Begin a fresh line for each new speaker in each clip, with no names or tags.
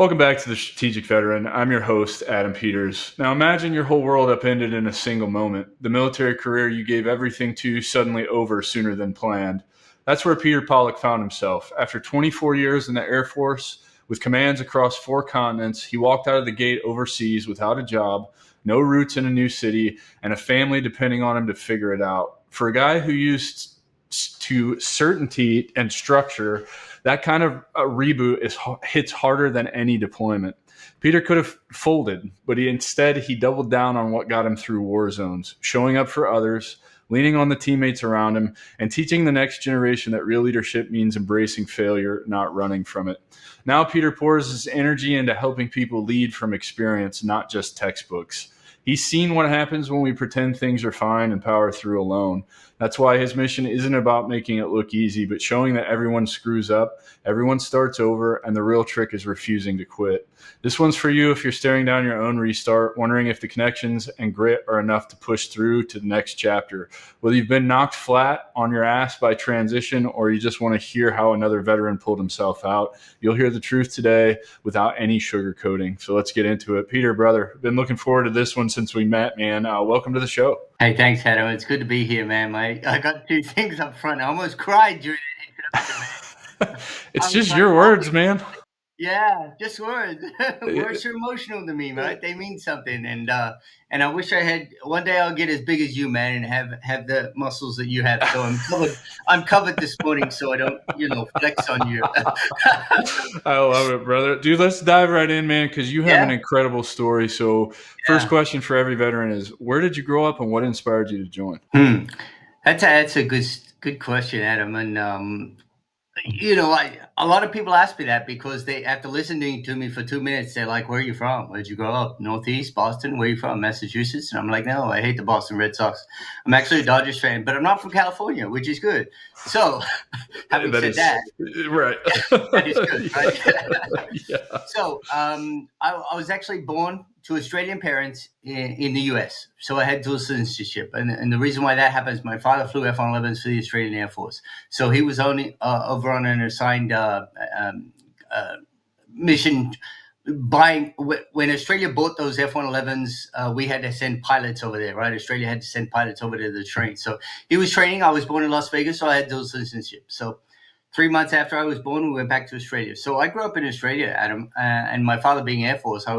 Welcome back to the Strategic Veteran. I'm your host, Adam Peters. Now imagine your whole world upended in a single moment. The military career you gave everything to suddenly over sooner than planned. That's where Peter Pollock found himself. After 24 years in the Air Force, with commands across 4 continents, he walked out of the gate overseas without a job, no roots in a new city, and a family depending on him to figure it out. For a guy who used to certainty and structure, that kind of a reboot hits harder than any deployment. Peter could have folded, but he doubled down on what got him through war zones, showing up for others, leaning on the teammates around him, and teaching the next generation that real leadership means embracing failure, not running from it. Now Peter pours his energy into helping people lead from experience, not just textbooks. He's seen what happens when we pretend things are fine and power through alone. That's why his mission isn't about making it look easy, but showing that everyone screws up, everyone starts over, and the real trick is refusing to quit. This one's for you if you're staring down your own restart, wondering if the connections and grit are enough to push through to the next chapter. Whether you've been knocked flat on your ass by transition or you just want to hear how another veteran pulled himself out, you'll hear the truth today without any sugarcoating. So let's get into it. Peter, brother, been looking forward to this one since we met, man. Welcome to the show.
Hey, thanks, Adam. It's good to be here, man. I got 2 things up front. I almost cried during that introduction, man.
It's just your words, man.
Yeah, just words. Words are emotional to me, right? They mean something, and I wish I had. One day I'll get as big as you, man, and have the muscles that you have. So I'm covered this morning, so I don't, flex on you.
I love it, brother. Dude, let's dive right in, man, because you have an incredible story. So first question for every veteran is, where did you grow up and what inspired you to join?
That's a good question, Adam. And a lot of people ask me that because they, after listening to me for 2 minutes, they're like, where are you from? Where'd you grow up? Northeast, Boston? Where are you from? Massachusetts? And I'm like, no, I hate the Boston Red Sox. I'm actually a Dodgers fan, but I'm not from California, which is good. So having said that,
right.
That is good, right? Yeah. So I was actually born to Australian parents in the US. So I had dual citizenship. And the reason why that happens, my father flew F-111s for the Australian Air Force. So he was only over on an assigned mission buying. When Australia bought those F-111s, we had to send pilots over there, right? Australia had to send pilots over there to train. So he was training. I was born in Las Vegas, so I had dual citizenship. So 3 months after I was born, we went back to Australia. So I grew up in Australia, Adam, and my father being Air Force, I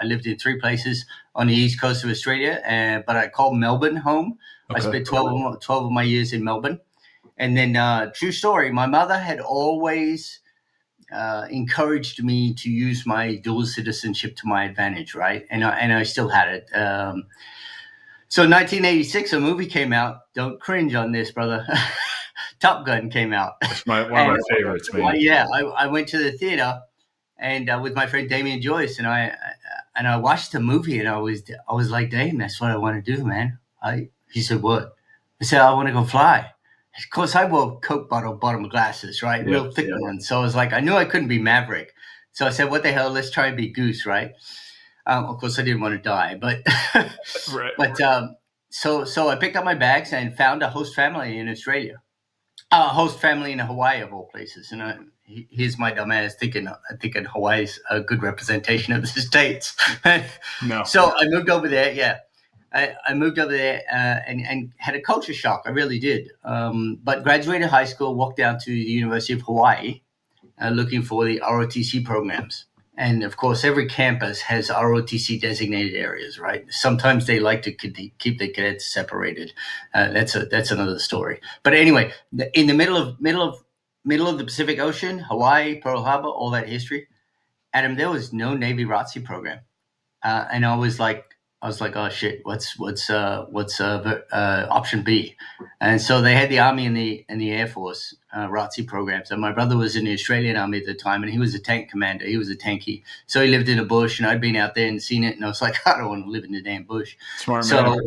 lived in 3 places on the east coast of Australia, but I called Melbourne home. Okay. I spent 12 of my years in Melbourne. And then, true story, my mother had always encouraged me to use my dual citizenship to my advantage, right? And I still had it. So in 1986, a movie came out. Don't cringe on this, brother. Top Gun came out.
That's one of my favorites, man.
Yeah, I went to the theater and with my friend Damien Joyce, and I watched the movie, and I was like, "Damn, that's what I want to do, man." He said, "What?" I said, "I want to go fly." Of course, I wore Coke bottom glasses, right, real thick ones. So I was like, I knew I couldn't be Maverick. So I said, "What the hell? Let's try and be Goose," right? Of course, I didn't want to die, but
right.
But so I picked up my bags and found a host family in Australia. Host family in Hawaii, of all places. And here's my dumb ass thinking Hawaii's a good representation of the States.
No.
So I moved over there. Yeah. I moved over there and had a culture shock. I really did. But graduated high school, walked down to the University of Hawaii looking for the ROTC programs. And of course, every campus has ROTC designated areas, right? Sometimes they like to keep the cadets separated. That's another story. But anyway, in the middle of the Pacific Ocean, Hawaii, Pearl Harbor, all that history, Adam, there was no Navy ROTC program, and I was like, oh shit, what's option B? And so they had the Army and the Air Force ROTC programs. And my brother was in the Australian Army at the time, and he was a tank commander. He was a tankie. So he lived in a bush, and I'd been out there and seen it, and I was like, I don't want to live in the damn bush.
Smart man.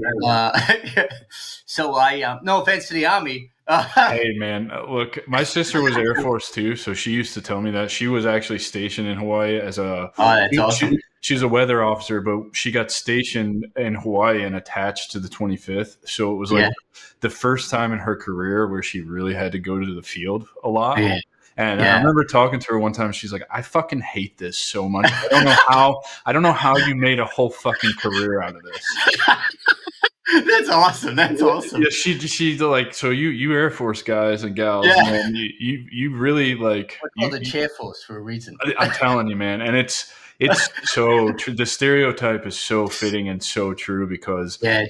So I, no offense to the Army.
Hey, man, look, my sister was Air Force too, so she used to tell me that she was actually stationed in Hawaii as a.
Oh, that's awesome.
She's a weather officer, but she got stationed in Hawaii and attached to the 25th. So it was like the first time in her career where she really had to go to the field a lot.
Yeah.
And I
Yeah.
remember talking to her one time. She's like, "I fucking hate this so much. I don't know how you made a whole fucking career out of this."
That's awesome. That's awesome.
Yeah, she's like, so you Air Force guys and gals,
Yeah.
man, you really like
We're called the chair force for a reason.
I'm telling you, man, and it's so true. The stereotype is so fitting and so true because
Yeah.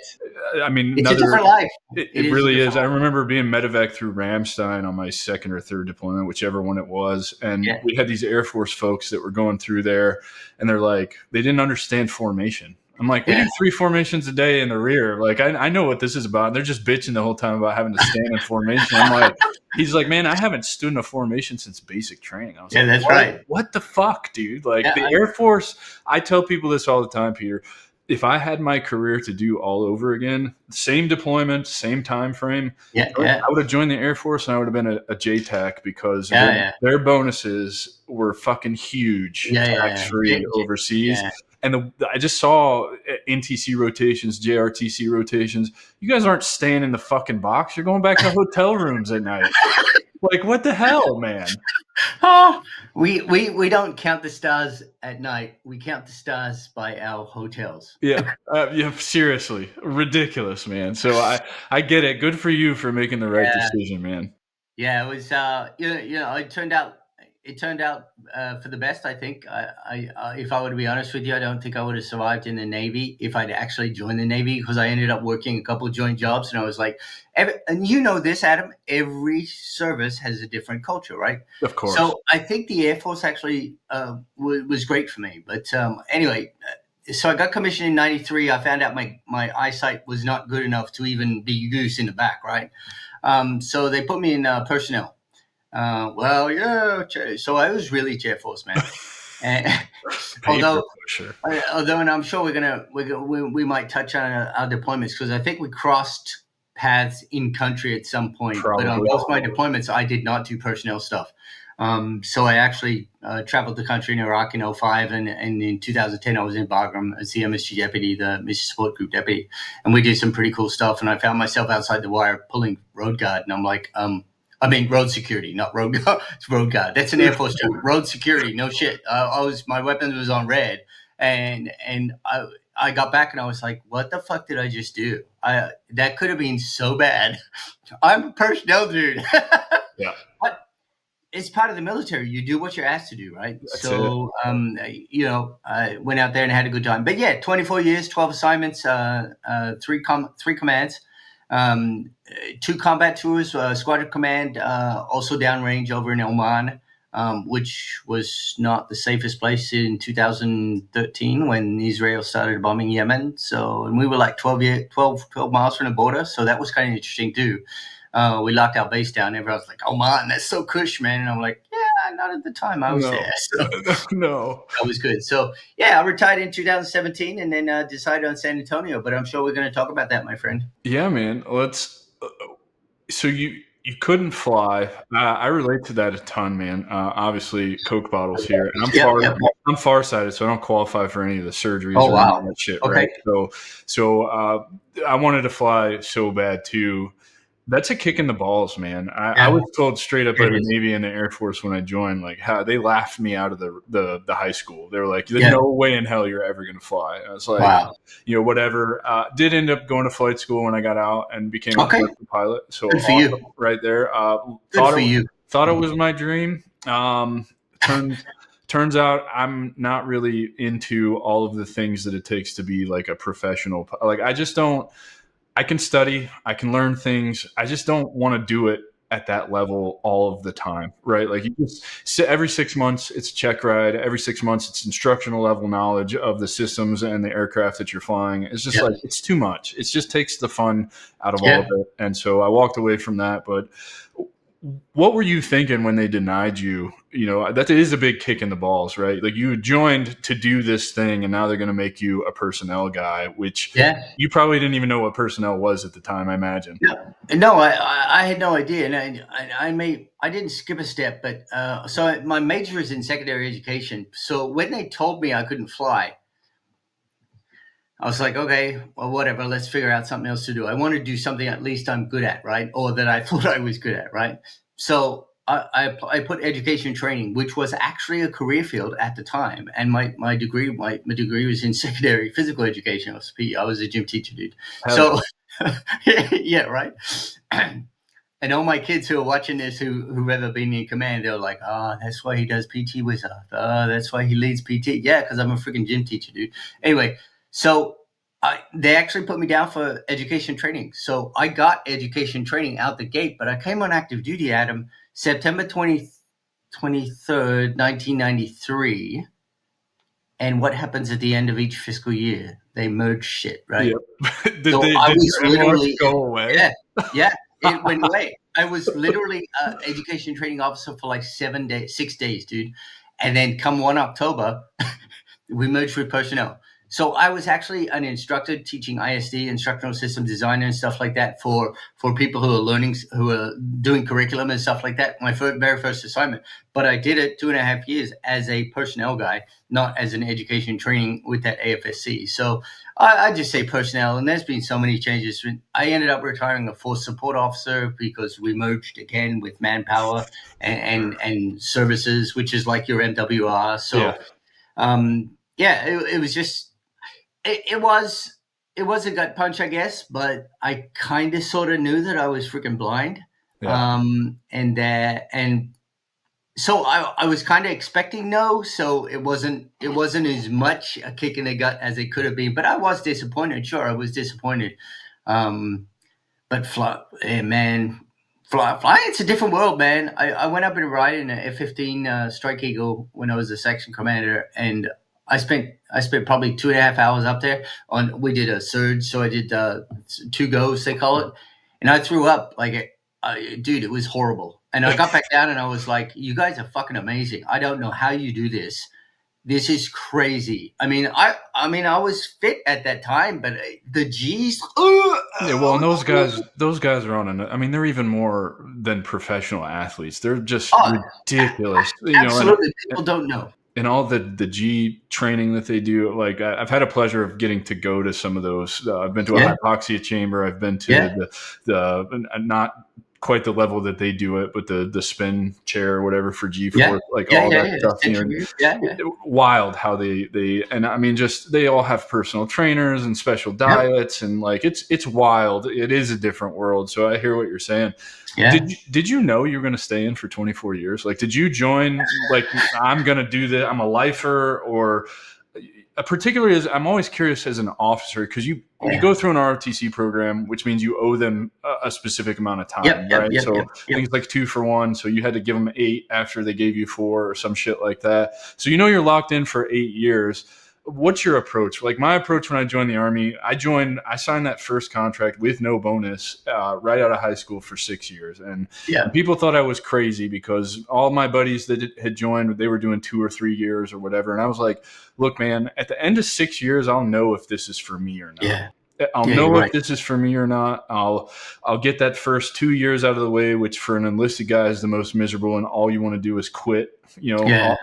I mean,
It's a different life. It
it
is a
really is.
different
I
life.
remember being medevac through Ramstein on my second or third deployment, whichever one it was. And
Yeah.
we had these Air Force folks that were going through there, and they're like, they didn't understand formation. I'm like, we
Yeah.
do 3 formations a day in the rear. Like, I know what this is about. And they're just bitching the whole time about having to stand in formation. I'm like, he's like, man, I haven't stood in a formation since basic training. I was
Yeah,
like,
that's right.
what the fuck, dude? Like,
Yeah.
the Air Force, I tell people this all the time, Peter. If I had my career to do all over again, same deployment, same time frame,
Yeah.
I
Yeah.
would have joined the Air Force and I would have been a JTAC because
Yeah.
their bonuses were fucking huge,
Yeah.
tax free overseas.
Yeah.
And I just saw NTC rotations, JRTC rotations. You guys aren't staying in the fucking box. You're going back to hotel rooms at night. Like, what the hell, man?
Oh, we don't count the stars at night. We count the stars by our hotels.
Yeah, seriously, ridiculous, man. So I get it. Good for you for making the right
Yeah.
decision, man.
Yeah, it was. It turned out for the best. I think. If I were to be honest with you, I don't think I would have survived in the Navy if I'd actually joined the Navy because I ended up working a couple of joint jobs, and I was like, and you know this, Adam. Every service has a different culture, right?
Of course.
So I think the Air Force actually was great for me. But anyway. So I got commissioned in '93. I found out my eyesight was not good enough to even be used in the back, right? So they put me in personnel. So I was really Chair Force, man. And, although, and I'm sure we might touch on our deployments because I think we crossed paths in country at some point.
Probably.
But on both my deployments, I did not do personnel stuff. So I actually traveled the country in Iraq in 2005, and in 2010 I was in Bagram as the MSG deputy, the mission support group deputy, and we did some pretty cool stuff. And I found myself outside the wire pulling road guard, and I'm like, road security, not road guard. It's road guard. That's an Air Force term. Road security, no shit. My weapons was on red, and I got back and I was like, what the fuck did I just do? That could have been so bad. I'm a personnel dude.
Yeah.
But it's part of the military. You do what you're asked to do, right?
That's
so, I went out there and had a good time. But yeah, 24 years, 12 assignments, three commands, 2 combat tours, squadron command, also downrange over in Oman, which was not the safest place in 2013 when Israel started bombing Yemen. So, and we were like 12 miles from the border. So that was kind of interesting too. We locked our base down. Everyone was like, "Oh man, that's so cush, man." And I'm like, "Yeah, not at the time I was there." So
no,
that was good. So yeah, I retired in 2017 and then decided on San Antonio. But I'm sure we're going to talk about that, my friend.
Yeah, man. Let's. So you couldn't fly. I relate to that a ton, man. Obviously, Coke bottles here, and I'm farsighted, so I don't qualify for any of the surgeries or any of that shit, right? So I wanted to fly so bad too. That's a kick in the balls, man. I was told straight up by the Navy and the Air Force when I joined, like how they laughed me out of the high school. They were like, "There's no way in hell you're ever going to fly." And I was like, whatever. Did end up going to flight school when I got out and became a commercial pilot. So
good for you.
Right there.
Good for you.
Thought it was my dream. Turns out I'm not really into all of the things that it takes to be like a professional. Like I just don't. I can study, I can learn things. I just don't want to do it at that level all of the time, right? Like you just sit every 6 months, it's a check ride. Every 6 months, it's instructional level knowledge of the systems and the aircraft that you're flying. It's just like, it's too much. It just takes the fun out of all of it. And so I walked away from that. But what were you thinking when they denied you? You know, that is a big kick in the balls, right? Like you joined to do this thing and now they're going to make you a personnel guy, which you probably didn't even know what personnel was at the time, I imagine.
No, I had no idea. And I didn't skip a step, but so my major is in secondary education. So when they told me I couldn't fly, I was like, okay, well, whatever. Let's figure out something else to do. I want to do something at least I'm good at, right? Or that I thought I was good at, right? So I put education training, which was actually a career field at the time, and my degree was in secondary physical education. I was PE. I was a gym teacher, dude.
Hell
So yeah, right. And all my kids who are watching this, who've ever been in command, they're like, "Oh, that's why he does PT with us. Oh, that's why he leads PT." Yeah, because I'm a freaking gym teacher, dude. Anyway, so they actually put me down for education training. So I got education training out the gate, but I came on active duty, Adam, September 23rd, 1993. And what happens at the end of each fiscal year? They merge shit, right?
yeah.
So
Did
I was
your MR
literally,
go away?
yeah, yeah, it went away. I was literally education training officer for like 6 days, dude. And then come 1 October, we merged with personnel. So I was actually an instructor teaching ISD, instructional system design and stuff like that for people who are learning, who are doing curriculum and stuff like that. My very first assignment, but I did it 2.5 years as a personnel guy, not as an education training with that AFSC. So I just say personnel, and there's been so many changes. I ended up retiring a force support officer because we merged again with manpower and services, which is like your MWR. So yeah, it was just it was a gut punch, I guess, but I kind of sort of knew that I was freaking blind.
Yeah.
And so I was kind of expecting no, so it wasn't as much a kick in the gut as it could have been, but I was disappointed. Sure, I was disappointed. But flying, it's a different world, man. I went up and ride in an F-15 Strike Eagle when I was a section commander, and I spent probably 2.5 hours up there. We did a surge, so I did 2 goes, they call it, and I threw up dude, it was horrible. And I got back down, and I was like, "You guys are fucking amazing. I don't know how you do this. This is crazy." I mean, I was fit at that time, but the G's.
Yeah, well, and those guys are on I mean, they're even more than professional athletes. They're just ridiculous.
Absolutely, people don't know.
And all the G training that they do, like I've had a pleasure of getting to go to some of those. I've been to a hypoxia chamber. I've been to the not quite the level that they do it, but the spin chair or whatever for G4, all that stuff. Wild how they and I mean, just they all have personal trainers and special diets, and like it's wild. It is a different world. So I hear what you're saying. Yeah. Did you know you were going to stay in for 24 years? Like, did you join like I'm going to do this? I'm a lifer, or particularly as I'm always curious as an officer, because you go through an ROTC program, which means you owe them a specific amount of time, right? I think it's like 2 for 1. So you had to give them 8 after they gave you 4 or some shit like that. So you're locked in for 8 years. What's your approach? Like my approach when I joined the Army, I signed that first contract with no bonus right out of high school for 6 years. And people thought I was crazy because all my buddies that had joined, they were doing 2 or 3 years or whatever. And I was like, look, man, at the end of 6 years, I'll know if this is for me or not.
Yeah.
I'll know if this is for me or not. I'll get that first 2 years out of the way, which for an enlisted guy is the most miserable. And all you want to do is quit.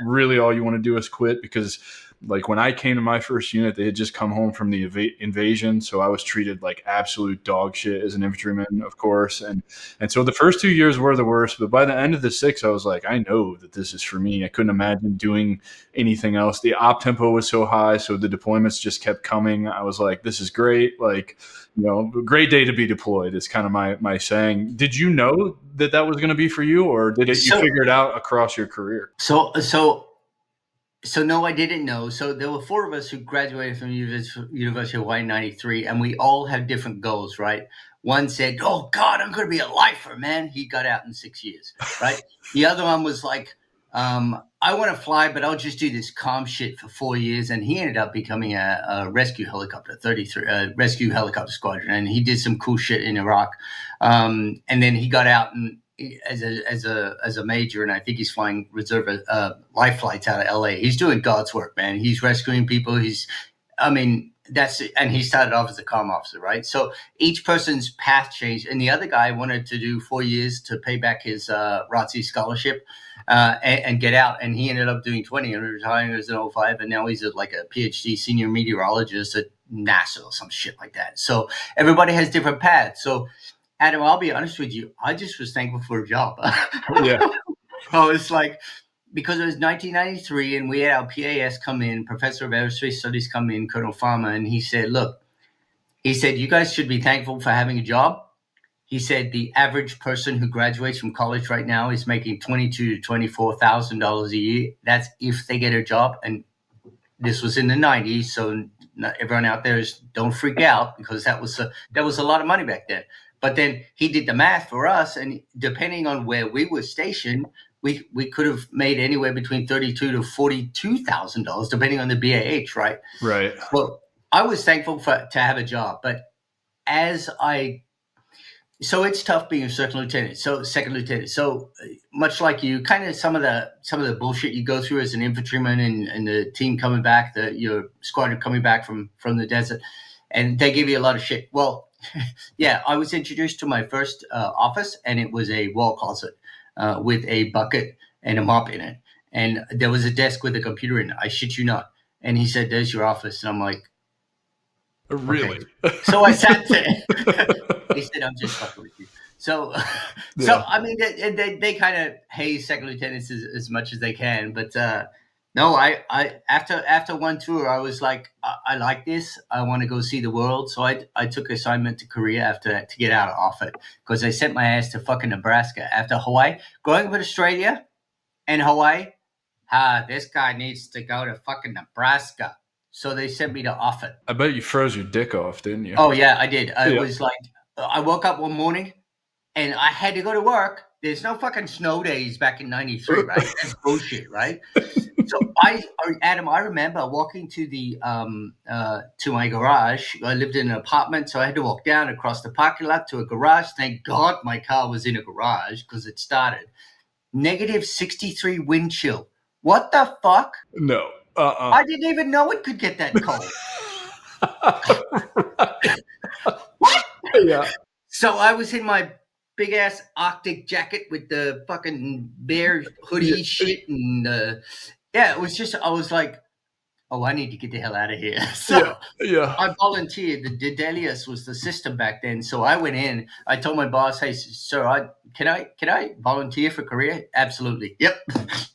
Really all you want to do is quit, because like when I came to my first unit, they had just come home from the invasion. So I was treated like absolute dog shit as an infantryman, of course. And so the first 2 years were the worst. But by the end of the 6, I was like, I know that this is for me. I couldn't imagine doing anything else. The op tempo was so high. So the deployments just kept coming. I was like, this is great. Like, great day to be deployed is kind of my saying. Did you know that was going to be for you, or you figure it out across your career?
So no, I didn't know. So there were 4 of us who graduated from University of Hawaii in 93, and we all had different goals, right? One said, "Oh God, I'm going to be a lifer, man." He got out in 6 years, right? The other one was like, "I want to fly, but I'll just do this calm shit for 4 years." And he ended up becoming a rescue helicopter, rescue helicopter squadron, and he did some cool shit in Iraq. And then he got out and as a major, and I think he's flying reserve life flights out of LA. He's doing God's work, man. He's rescuing people. That's it. And he started off as a comm officer, right? So each person's path changed, and the other guy wanted to do 4 years to pay back his ROTC scholarship and get out, and he ended up doing 20 and retiring as an 05, and now he's like a PhD senior meteorologist at NASA or some shit like that. So everybody has different paths. So Adam, I'll be honest with you. I just was thankful for a job.
Yeah.
I was like, because it was 1993 and we had our PAS come in, Professor of Aerospace Studies come in, Colonel Farmer, and he said, look, he said, you guys should be thankful for having a job. He said the average person who graduates from college right now is making $22,000 to $24,000 a year. That's if they get a job. And this was in the 90s, so not everyone out there don't freak out, because that was a lot of money back then. But then he did the math for us, and depending on where we were stationed, we could have made anywhere between $32,000 to $42,000, depending on the BAH, right?
Right.
Well, I was thankful to have a job, but so it's tough being a second lieutenant. So much like you, kind of some of the bullshit you go through as an infantryman and the team coming back, your squadron coming back from the desert, and they give you a lot of shit. Well, yeah, I was introduced to my first office, and it was a wall closet with a bucket and a mop in it, and there was a desk with a computer in it. I shit you not. And he said, "There's your office," and I'm like,
really?
Okay. So I sat there. He said, "I'm just fucking with you." So I mean, they kind of haze second lieutenants as much as they can, but no, I after one tour, I was like, I like this. I want to go see the world. So I took assignment to Korea after that to get out of Offutt, because they sent my ass to fucking Nebraska after Hawaii. Growing up in Australia and Hawaii, this guy needs to go to fucking Nebraska. So they sent me to Offutt.
I bet you froze your dick off, didn't you?
Oh yeah, I did. It was like, I woke up one morning and I had to go to work. There's no fucking snow days back in '93, right? That's bullshit, right? So Adam, I remember walking to to my garage. I lived in an apartment, so I had to walk down across the parking lot to a garage. Thank God my car was in a garage, because it started negative 63 wind chill. What the fuck?
No.
I didn't even know it could get that cold. What?
Yeah.
So I was in my big ass Arctic jacket with the fucking bear hoodie shit, and it was just, I was like, oh, I need to get the hell out of here. So
yeah.
I volunteered. The Dedalius was the system back then. So I went in. I told my boss, "Hey, sir, can I volunteer for Korea?" Absolutely. Yep.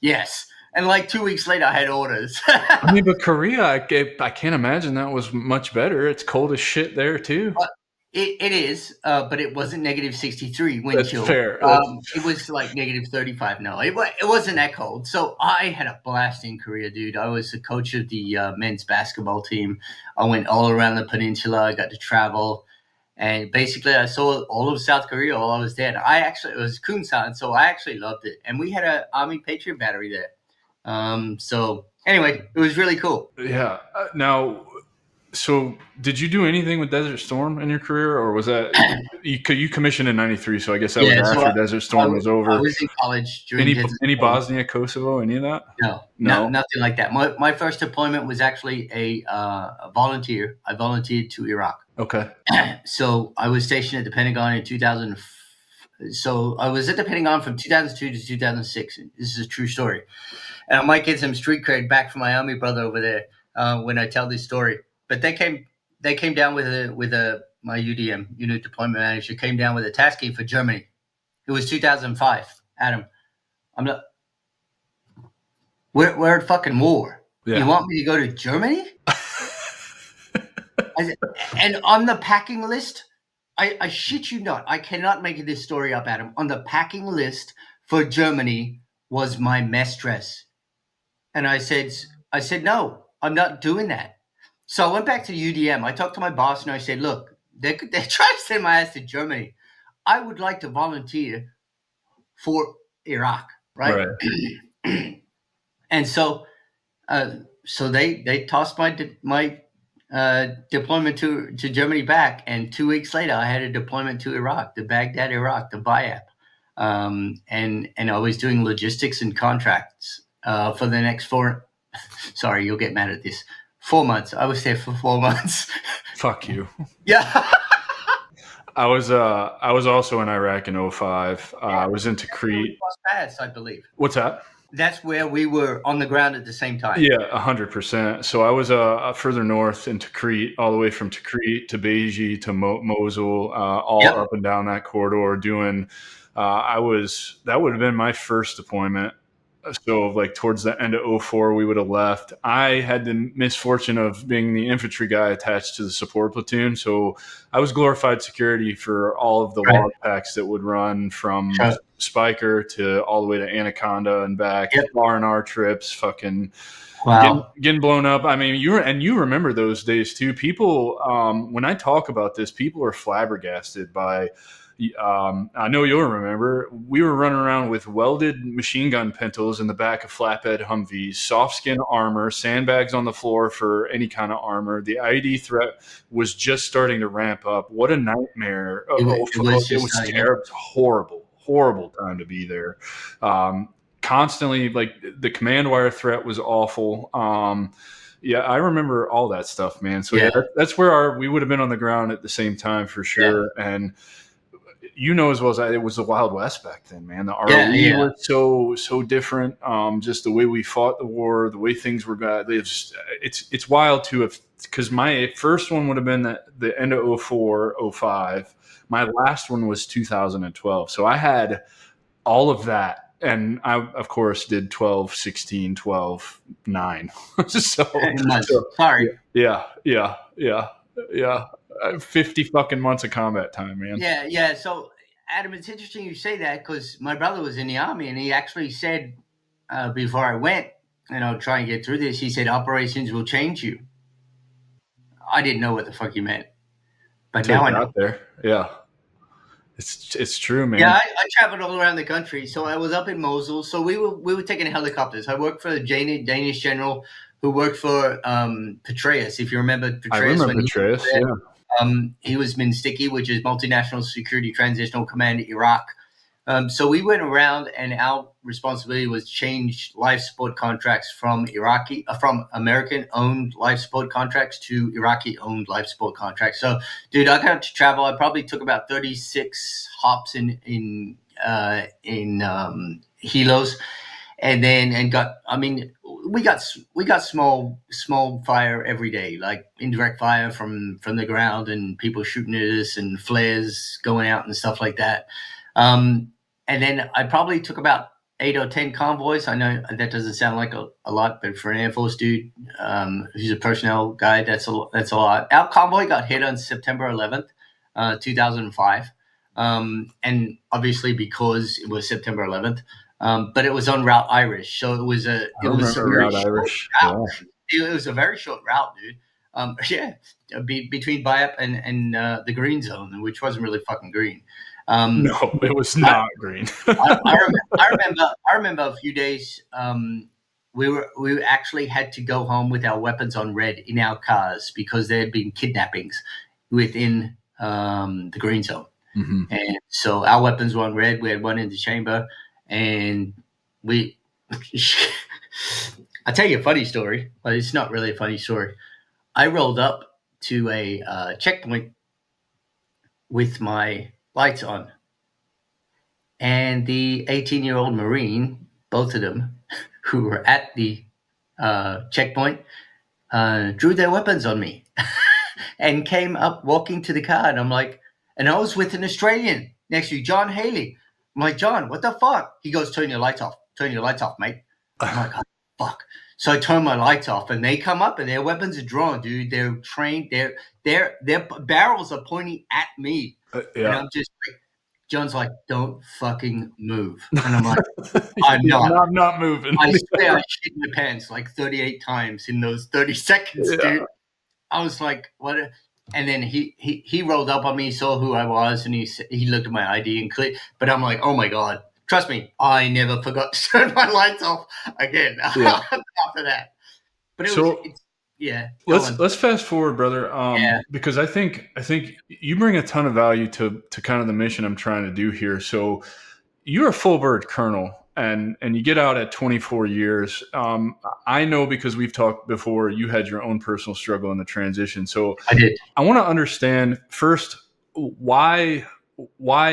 Yes. And like 2 weeks later, I had orders.
I mean, but Korea, I can't imagine that was much better. It's cold as shit there too.
It is, but it wasn't negative 63 wind chill.
Fair.
It was like negative 35. No, it wasn't that cold. So I had a blast in Korea, dude. I was the coach of the men's basketball team. I went all around the peninsula. I got to travel. And basically, I saw all of South Korea while I was there. It was Kunsan, so I actually loved it. And we had an Army Patriot battery there. So anyway, it was really cool.
Yeah. Now, so did you do anything with Desert Storm in your career, or was that you commissioned in '93? So I guess that was after Desert Storm was over.
I was in college during
any Bosnia, Kosovo, any of that?
No, nothing like that. My first deployment was actually a volunteer. I volunteered to Iraq.
Okay.
So I was stationed at the Pentagon in 2000. So I was at the Pentagon from 2002 to 2006. This is a true story. And I might get some street cred back from my Army brother over there when I tell this story. But they came down with my UDM, unit deployment manager, came down with a tasking for Germany. It was 2005. Adam, we're at fucking war. Yeah. You want me to go to Germany? And on the packing list, I shit you not, I cannot make this story up, Adam. On the packing list for Germany was my mess dress. And I said, no, I'm not doing that. So I went back to the UDM. I talked to my boss and I said, look, they're trying to send my ass to Germany. I would like to volunteer for Iraq, right? And so they tossed my deployment to Germany back. And 2 weeks later, I had a deployment to Iraq, to Baghdad, Iraq, the BIAP. And I was doing logistics and contracts for the next sorry, you'll get mad at this. 4 months. I was there for 4 months.
Fuck you.
Yeah.
I was also in Iraq in 2005. I was in Tikrit.
I believe.
What's that?
That's where we were on the ground at the same time.
Yeah, 100%. So I was further north in Tikrit, all the way from Tikrit to Beji to Mosul, all up and down that corridor, doing That would have been my first deployment. So like towards the end of '04, we would have left. I had the misfortune of being the infantry guy attached to the support platoon. So I was glorified security for all of the
Right.
log packs that would run from
Sure.
Spiker to all the way to Anaconda and back,
Yep.
R&R trips, fucking
Wow.
getting blown up. I mean, you remember those days too. People, when I talk about this, people are flabbergasted by. I know you'll remember. We were running around with welded machine gun pintos in the back of flatbed Humvees, soft skin armor, sandbags on the floor for any kind of armor. The IED threat was just starting to ramp up. What a nightmare!
It was
It
just
was terrible, horrible time to be there. Constantly, like the command wire threat was awful. Yeah, I remember all that stuff, man. So yeah, that's where we would have been on the ground at the same time for sure. Yeah. And you know as well as I, it was the Wild West back then, man. The ROE was so different. Just the way we fought the war, the way things were got. It's wild to have, because my first one would have been the end of 04, 05. My last one was 2012. So I had all of that. And I, of course, did 12, 16, 12, 9. so
sorry.
Yeah. 50 fucking months of combat time, man.
Yeah. So, Adam, it's interesting you say that, because my brother was in the Army, and he actually said before I went, try and get through this, he said, operations will change you. I didn't know what the fuck he meant. But now I know.
There. Yeah. It's true, man.
Yeah, I traveled all around the country. So I was up in Mosul. So we were taking helicopters. I worked for a Danish general who worked for Petraeus, if you remember Petraeus.
I remember Petraeus,
He was MNSTICI, which is Multinational Security Transitional Command Iraq. So we went around, and our responsibility was change life support contracts from American-owned life support contracts to Iraqi-owned life support contracts. So, dude, I got to travel. I probably took about 36 hops in helos, we got small fire every day, like indirect fire from the ground and people shooting at us and flares going out and stuff like that. And then I probably took about 8 or 10 convoys. I know that doesn't sound like a lot, but for an Air Force dude who's a personnel guy, that's a lot. Our convoy got hit on September 11th, 2005. And obviously because it was September 11th, but it was on Route Irish. So it was a
Route Irish.
Route. Yeah. It was a very short route, dude. Between Biap and the green zone, which wasn't really fucking green.
No, it was not green.
I remember a few days. We actually had to go home with our weapons on red in our cars because there had been kidnappings within the green zone, and so our weapons were on red. We had one in the chamber, and I'll tell you a funny story, but it's not really a funny story. I rolled up to a checkpoint with my lights on, and the 18-year-old Marine, both of them, who were at the checkpoint, drew their weapons on me and came up walking to the car. And I'm like, and I was with an Australian next to you, John Haley. I'm like, John, what the fuck? He goes, turn your lights off, mate. I'm like, oh, fuck. So I turn my lights off, and they come up, and their weapons are drawn, dude. They're trained. Their barrels are pointing at me. And I'm just like, John's like, don't fucking move. And I'm like, I'm not.
I'm not moving.
I swear I shit my pants like 38 times in those 30 seconds, dude. I was like, what? And then he rolled up on me, saw who I was, and he looked at my ID and clicked. But I'm like, oh my God. Trust me, I never forgot to turn my lights off again after that. But let's fast forward, brother.
Because I think you bring a ton of value to kind of the mission I'm trying to do here. So you're a full bird colonel, and you get out at 24 years. I know because we've talked before, you had your own personal struggle in the transition. So
I did.
I want to understand first why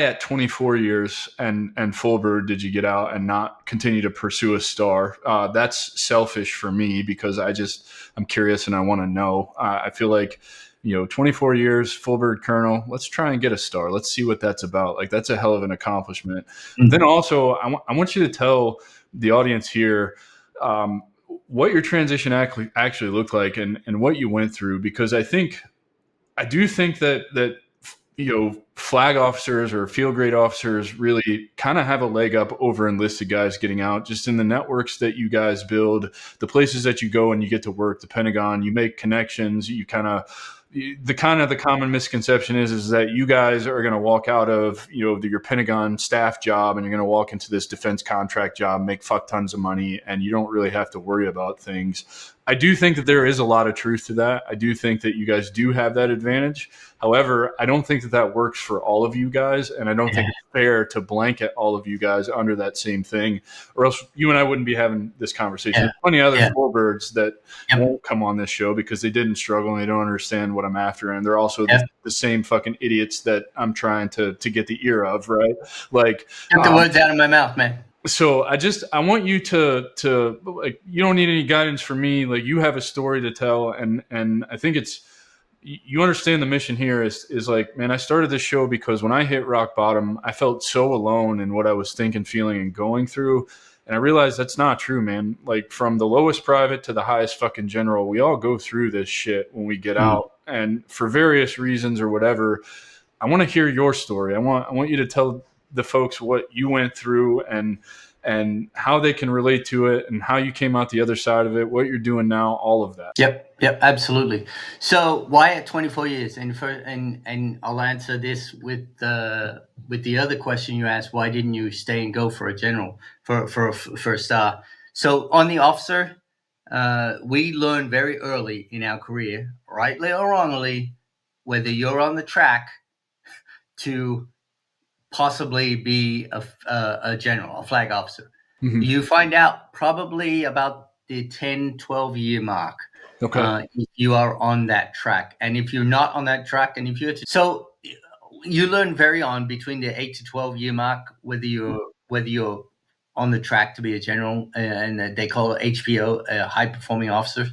at 24 years and full bird did you get out and not continue to pursue a star? That's selfish for me because I'm curious and I want to know. I feel like 24 years, full bird colonel. Let's try and get a star. Let's see what that's about. Like, that's a hell of an accomplishment.
Mm-hmm.
Then also, I want you to tell the audience here what your transition actually looked like and what you went through, because I do think that flag officers or field grade officers really kind of have a leg up over enlisted guys getting out, just in the networks that you guys build, the places that you go and you get to work, the Pentagon, you make connections, the common misconception is that you guys are going to walk out of your Pentagon staff job and you're going to walk into this defense contract job, make fuck tons of money, and you don't really have to worry about things. I do think that there is a lot of truth to that. I do think that you guys do have that advantage. However, I don't think that works for all of you guys, and I don't think it's fair to blanket all of you guys under that same thing, or else you and I wouldn't be having this conversation. There's plenty of other full birds that won't come on this show because they didn't struggle and they don't understand what I'm after, and they're also the same fucking idiots that I'm trying to get the ear of, right? Like,
get the words out of my mouth, man.
So I want you to like, you don't need any guidance from me. Like, you have a story to tell, and I think you understand the mission here is like, man, I started this show because when I hit rock bottom, I felt so alone in what I was thinking, feeling, and going through. And I realized that's not true, man. Like, from the lowest private to the highest fucking general, we all go through this shit when we get out. And for various reasons or whatever, I want to hear your story. I want you to tell the folks what you went through and how they can relate to it and how you came out the other side of it, what you're doing now, all of that.
Yep, absolutely. So why at 24 years? And I'll answer this with the other question you asked. Why didn't you stay and go for a general, for a star? So on the officer, we learn very early in our career, rightly or wrongly, whether you're on the track to possibly be a general, a flag officer. Mm-hmm. You find out probably about the 10, 12 year mark.
Okay.
If you are on that track. And if you're not on that track, and if you're so you learn very on between the 8 to 12 year mark whether you're on the track to be a general, and they call it HPO, a high performing officer.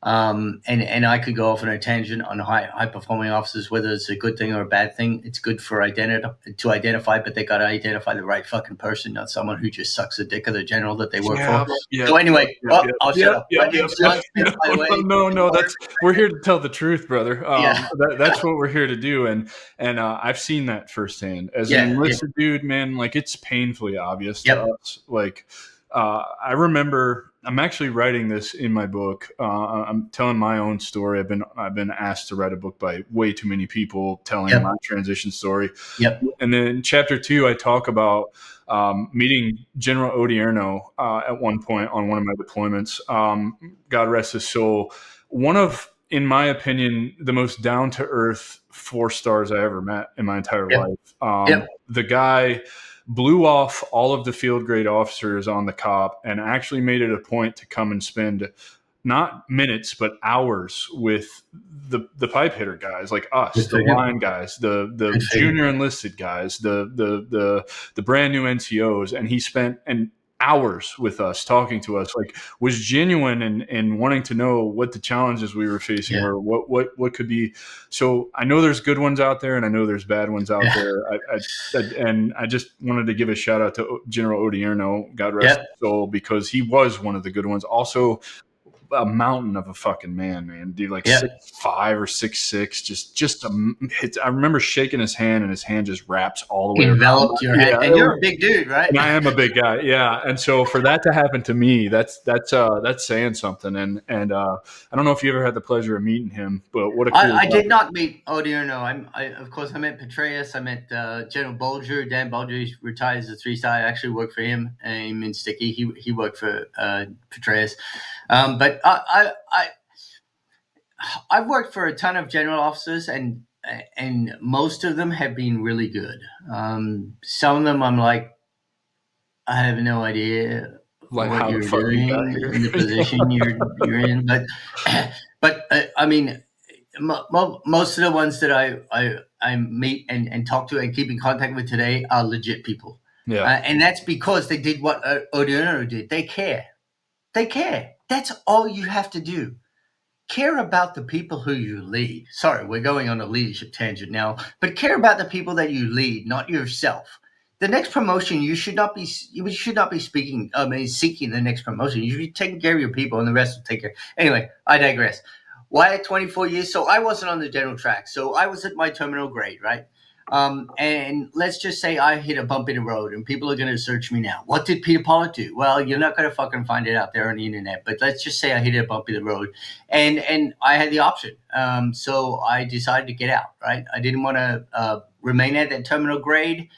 And I could go off on a tangent on high performing officers, whether it's a good thing or a bad thing. It's good for to identify, but they got to identify the right fucking person, not someone who just sucks the dick of the general that they work for. Yeah. So anyway, I'll shut up. My name's John Smith, by the way.
No, we're here to tell the truth, brother. That's what we're here to do, and I've seen that firsthand as an enlisted dude, man. Like, it's painfully obvious to us. Like, I remember. I'm actually writing this in my book. I'm telling my own story. I've been asked to write a book by way too many people telling my transition story. Yep. And then in chapter 2, I talk about meeting General Odierno at one point on one of my deployments. God rest his soul. One of, in my opinion, the most down to earth 4 stars I ever met in my entire life. The guy blew off all of the field grade officers on the COP and actually made it a point to come and spend not minutes but hours with the pipe hitter guys like us, the line guys, the junior enlisted guys, the brand new NCOs, and he spent hours with us, talking to us, like, was genuine and wanting to know what the challenges we were facing were, what could be. So I know there's good ones out there and I know there's bad ones out there. And I just wanted to give a shout out to General Odierno, God rest his soul, because he was one of the good ones. Also, a mountain of a fucking man, dude, like 6'5" or 6'6", I remember shaking his hand and his hand just wraps all the way
enveloped your hand. And you're a big dude, right?
And I am a big guy, and so for that to happen to me, that's saying something. And I don't know if you ever had the pleasure of meeting him, but what a cool
I did not meet Odierno. Of course I met Petraeus. I met General Bolger. Dan Bolger retired as a 3-star. I actually worked for him in Sticky. He worked for Petraeus. But I've worked for a ton of general officers, and most of them have been really good. Some of them I'm like, I have no idea
like
what
how
you're doing in the position you're in. But I mean, most of the ones that I meet and talk to and keep in contact with today are legit people. Yeah, and that's because they did what Odierno did. They care. That's all you have to do. care about the people who you lead. Sorry, we're going on a leadership tangent now, but care about the people that you lead, not yourself. The next promotion, you should not be seeking the next promotion. You should be taking care of your people, and the rest will take care. Anyway, I digress. Why at 24 years? So I wasn't on the general track. So I was at my terminal grade, right? And let's just say I hit a bump in the road and people are going to search me now. What did Peter Pollock do? Well, you're not going to fucking find it out there on the internet, but let's just say I hit a bump in the road and I had the option. So I decided to get out, right? I didn't want to remain at that terminal grade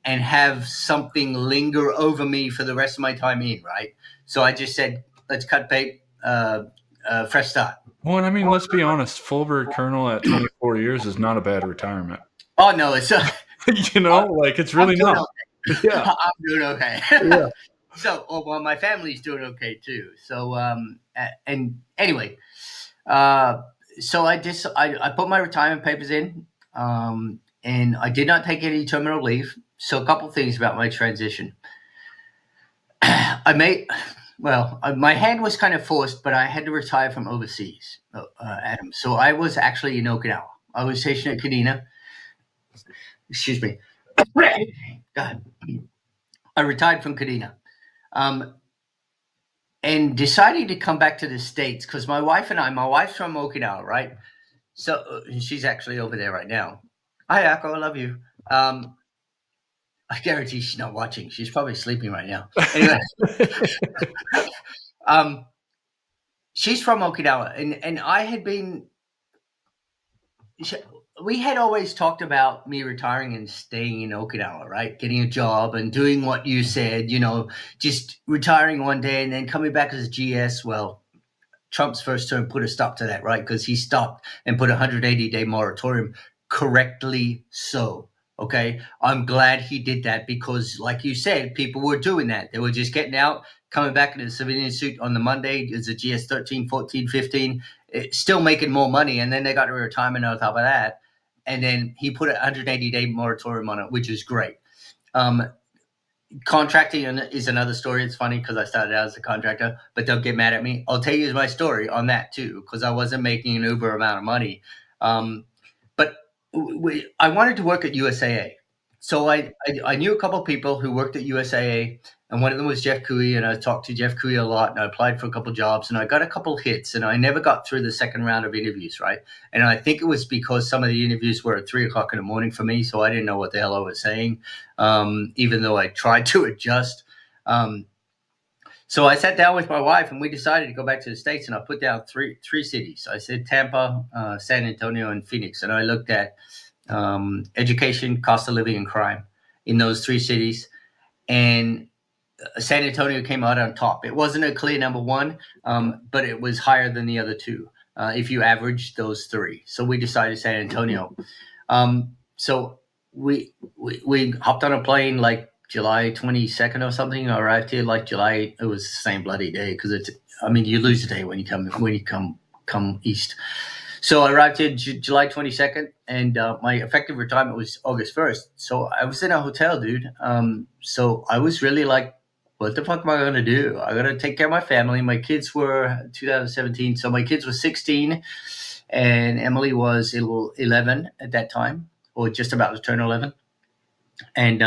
and have something linger over me for the rest of my time in, right? So I just said, let's cut bait, fresh start.
Well, and I mean, let's be honest. Full bird colonel at 24 years is not a bad retirement.
Oh no, it's
it's really not.
Okay.
Yeah,
I'm doing okay.
yeah.
So, well, my family's doing okay too. So, and anyway, so I put my retirement papers in, and I did not take any terminal leave. So, a couple things about my transition. My hand was kind of forced, but I had to retire from overseas, Adam. So I was actually in Okinawa. I was stationed at Kadena. Excuse me. God. I retired from Kadena. And decided to come back to the States because my wife's from Okinawa, right? So she's actually over there right now. Hi, Akko, I love you. I guarantee she's not watching. She's probably sleeping right now. Anyway, she's from Okinawa, and I had been. We had always talked about me retiring and staying in Okinawa, right? Getting a job and doing what you said, just retiring one day and then coming back as a GS. Well, Trump's first term put a stop to that, right? Because he stopped and put a 180-day moratorium, correctly so. Okay, I'm glad he did that because, like you said, people were doing that. They were just getting out, coming back in a civilian suit on the Monday as a GS 13, 14, 15, still making more money. And then they got a retirement on top of that. And then he put a 180-day moratorium on it, which is great. Contracting is another story. It's funny because I started out as a contractor, but don't get mad at me. I'll tell you my story on that too, because I wasn't making an uber amount of money. But I wanted to work at USAA. So I knew a couple of people who worked at USAA, and one of them was Jeff Cooey, and I talked to Jeff Cooey a lot, and I applied for a couple of jobs, and I got a couple of hits, and I never got through the second round of interviews, right? And I think it was because some of the interviews were at 3 o'clock in the morning for me, so I didn't know what the hell I was saying, even though I tried to adjust. So I sat down with my wife, and we decided to go back to the States, and I put down three cities. I said Tampa, San Antonio, and Phoenix, and I looked at education, cost of living, and crime in those 3 cities. And San Antonio came out on top. It wasn't a clear number one, but it was higher than the other 2 if you average those 3. So we decided San Antonio. So we hopped on a plane like July 22nd or something. I arrived here like July. It was the same bloody day because you lose a day when you come east. So I arrived here July 22nd, and my effective retirement was August 1st. So I was in a hotel, dude. So I was really like, what the fuck am I going to do? I got to take care of my family. My kids were 2017. So my kids were 16, and Emily was 11 at that time, or just about to turn 11. And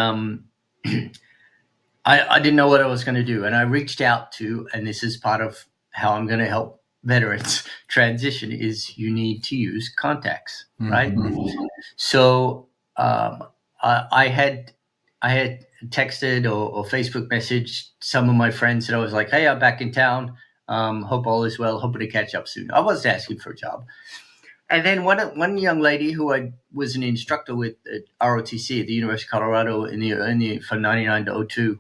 I didn't know what I was going to do. And I reached out to, and this is part of how I'm going to help veterans transition, is you need to use contacts, right? Mm-hmm. So I had texted or Facebook messaged some of my friends, and I was like, hey, I'm back in town. Hope all is well. Hoping to catch up soon. I wasn't asking for a job. And then one young lady who I was an instructor with at ROTC at the University of Colorado from 99 to 02,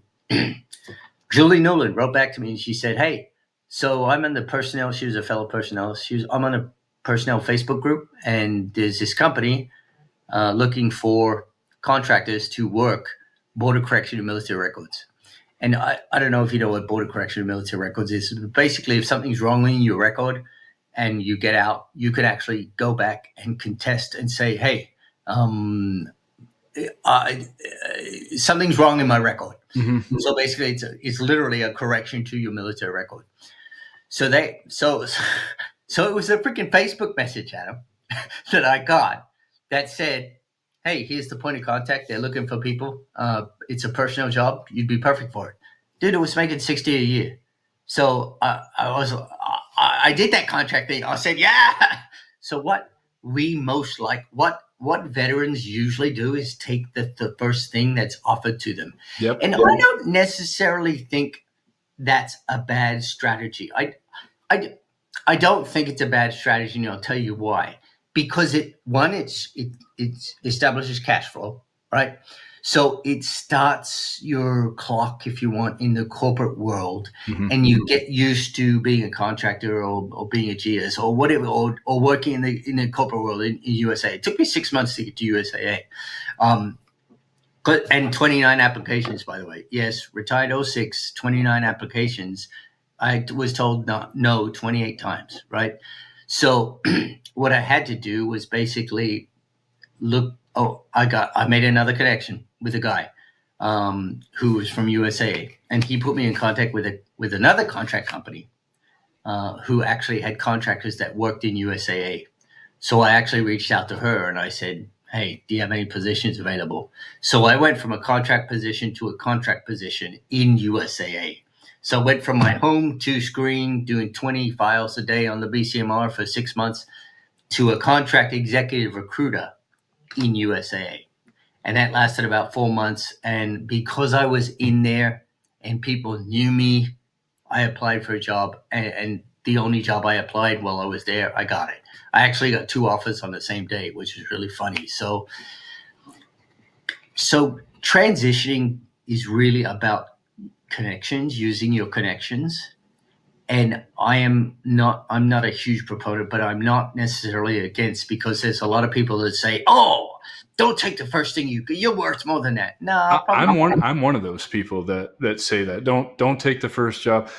Julie Nolan wrote back to me, and she said, hey, so I'm in the personnel. She was a fellow personnel. I'm on a personnel Facebook group, and there's this company looking for contractors to work border correction and military records. And I don't know if you know what border correction and military records is. Basically, if something's wrong in your record and you get out, you can actually go back and contest and say, hey, something's wrong in my record. Mm-hmm. So basically, it's literally a correction to your military record. So So it was a freaking Facebook message, Adam, that I got that said, "Hey, here's the point of contact. They're looking for people. It's a personnel job. You'd be perfect for it." Dude, it was making 60 a year. So I did that contract thing. I said, yeah. So what we most like, what veterans usually do is take the first thing that's offered to them.
Yep.
And I don't necessarily think that's a bad strategy. I, I don't think it's a bad strategy, and I'll tell you why. Because it establishes cash flow, right? So it starts your clock, if you want, in the corporate world,
Mhm.
and you get used to being a contractor or being a GS or whatever, or working in the corporate world in USA. It took me 6 months to get to USAA. And 29 applications, by the way. Yes, retired 06, 29 applications. I was told no 28 times, right? So what I had to do was basically look. Oh, I made another connection with a guy who was from USA, and he put me in contact with another contract company who actually had contractors that worked in USAA. So I actually reached out to her and I said, "Hey, do you have any positions available?" So I went from a contract position to a contract position in USAA. So I went from my home to screen doing 20 files a day on the BCMR for 6 months to a contract executive recruiter in USAA. And that lasted about 4 months. And because I was in there and people knew me, I applied for a job. And the only job I applied while I was there, I got it. I actually got 2 offers on the same day, which is really funny. So transitioning is really about connections, using your connections. And I'm not a huge proponent, but I'm not necessarily against, because there's a lot of people that say, "Oh, don't take the first thing you're worth more than that." No, probably not.
I'm one of those people that say that. Don't take the first job.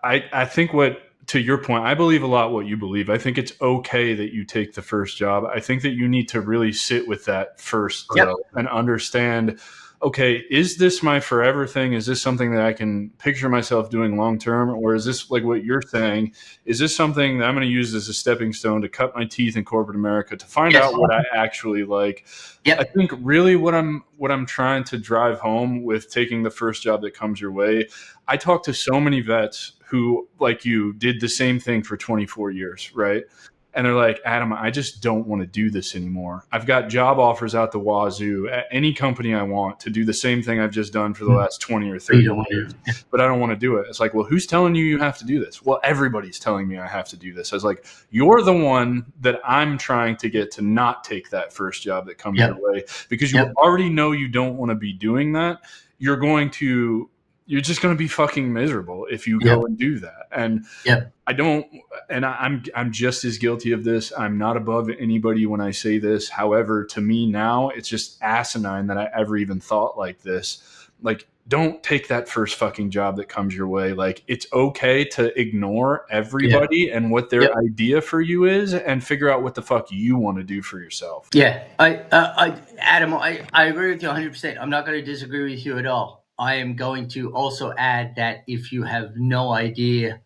I think, what, to your point, I believe a lot what you believe. I think it's okay that you take the first job. I think that you need to really sit with that first,
Yep.
though, and understand, okay, is this my forever thing? Is this something that I can picture myself doing long term? Or is this, like what you're saying, is this something that I'm going to use as a stepping stone to cut my teeth in corporate America to find
Yes.
out what I actually like? I
Yep.
think really what I'm trying to drive home with taking the first job that comes your way, I talk to so many vets who, like you, did the same thing for 24 years, right? And they're like, "Adam, I just don't want to do this anymore. I've got job offers out the wazoo at any company I want to do the same thing I've just done for the last 20 or
You
30
don't want to.
years, but I don't want to do it." It's like, well, who's telling you have to do this? Well, everybody's telling me I have to do this. I was like, you're the one that I'm trying to get to not take that first job that comes
Yep.
your way, because you
Yep.
already know you don't want to be doing that. You're just going to be fucking miserable if you go
Yep.
and do that. And
Yep.
I don't, and I'm just as guilty of this. I'm not above anybody when I say this. However, to me now, it's just asinine that I ever even thought like this. Like, don't take that first fucking job that comes your way. Like, it's okay to ignore everybody and what their
Yep.
idea for you is, and figure out what the fuck you want to do for yourself.
Yeah. Adam, I agree with you 100%. I'm not going to disagree with you at all. I am going to also add that if you have no idea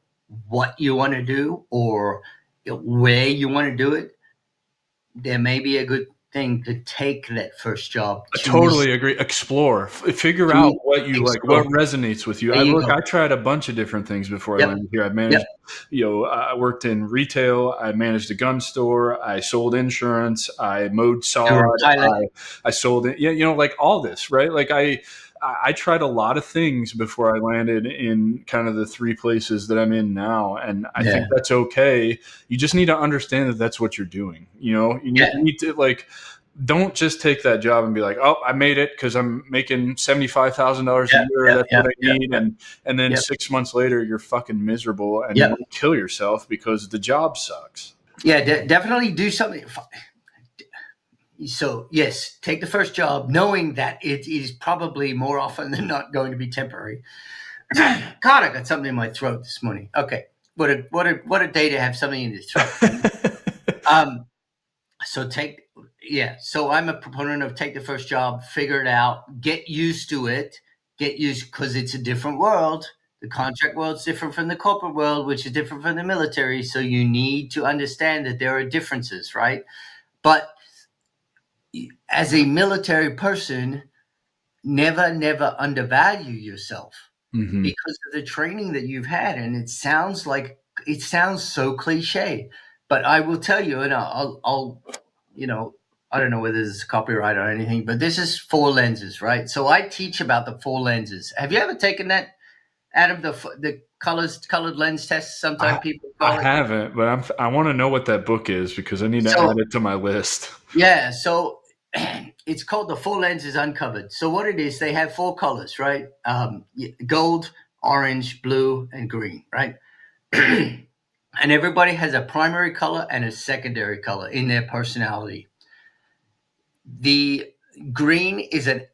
what you want to do or where you want to do it, there may be a good thing to take that first job
I totally agree. Explore, figure
to
out what you like,
explore.
what resonates with you.
There you
Look,
go.
I tried a bunch of different things before I
Yep.
landed here. I managed, I worked in retail. I managed a gun store. I sold insurance. I mowed sod.
You're a pilot.
I sold it. Yeah, like all this, right? Like I tried a lot of things before I landed in kind of the 3 places that I'm in now, and I think that's okay. You just need to understand that that's what you're doing. You need to, like, don't just take that job and be like, "Oh, I made it because I'm making $75,000 a year. That's what I need." And then 6 months later, you're fucking miserable and you want to kill yourself because the job sucks.
Yeah, definitely do something. So yes, take the first job, knowing that it is probably more often than not going to be temporary. God, I got something in my throat this morning. Okay, what a day to have something in your throat. So I'm a proponent of take the first job, figure it out, get used to it, because it's a different world. The contract world's different from the corporate world, which is different from the military. So you need to understand that there are differences, right? But as a military person, never undervalue yourself
Mm-hmm.
because of the training that you've had. And it sounds so cliche, but I will tell you, and I'll I don't know whether this is copyright or anything, but this is four lenses, right? So I teach about the four lenses. Have you ever taken that out of the colored lens test? Sometimes people
I
call it.
haven't, but I want to know what that book is because I need to
So
add it to my list.
yeah, so it's called the Four Lenses Uncovered. So what it is, they have four colors, right? Gold, orange, blue, and green, right? And everybody has a primary color and a secondary color in their personality. The green is an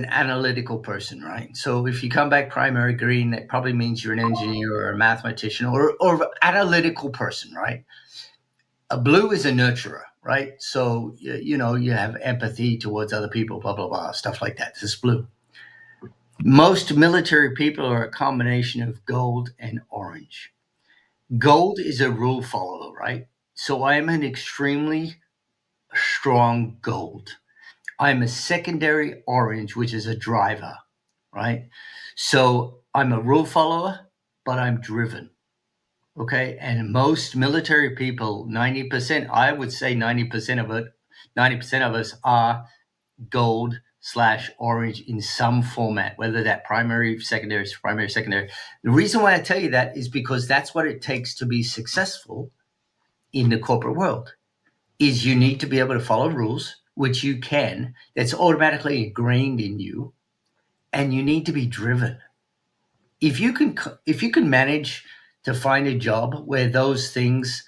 analytical person, right? So if you come back primary green, that probably means you're an engineer or a mathematician or analytical person, right? A blue is a nurturer, right? So you have empathy towards other people, blah blah blah, stuff like that. This is blue. Most military people are a combination of gold and orange. Gold is a rule follower, right? So I am an extremely strong gold. I'm a secondary orange, which is a driver, right? So I'm a rule follower, but I'm driven. Okay. And most military people, 90%, I would say 90% of it, 90% of us are gold/orange in some format, whether that primary, secondary. The reason why I tell you that is because that's what it takes to be successful in the corporate world. Is you need to be able to follow rules, which you can. That's automatically ingrained in you, and you need to be driven. If you can manage to find a job where those things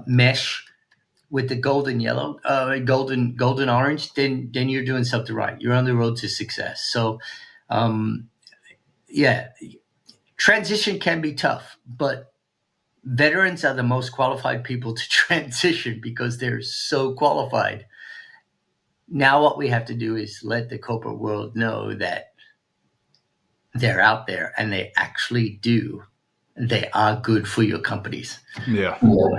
mesh with the golden yellow, golden orange, then you're doing something right. You're on the road to success. So, um, yeah, transition can be tough, but veterans are the most qualified people to transition because they're so qualified. Now, what we have to do is let the corporate world know that they're out there and they actually do. They are good for your companies.
Yeah.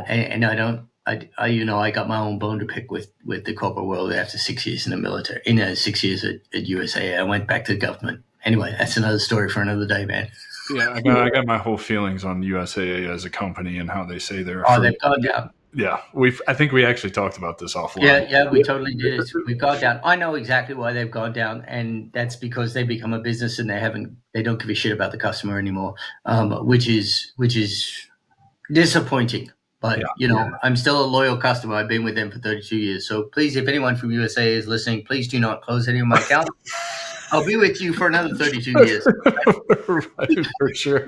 And I don't. I got my own bone to pick with the corporate world after 6 years in the military. 6 years at USA, I went back to the government. Anyway, that's another story for another day, man.
Yeah, I got my whole feelings on USAA as a company and how they say they're
Oh,
for.
they've gone down.
Yeah, I think we actually talked about this offline.
Yeah, we totally did. We've gone down. I know exactly why they've gone down, and that's because they become a business and they don't give a shit about the customer anymore, which is disappointing. But I'm still a loyal customer. I've been with them for 32 years. So please, if anyone from USA is listening, please do not close any of my accounts. I'll be with you for another 32 years.
Right, for sure.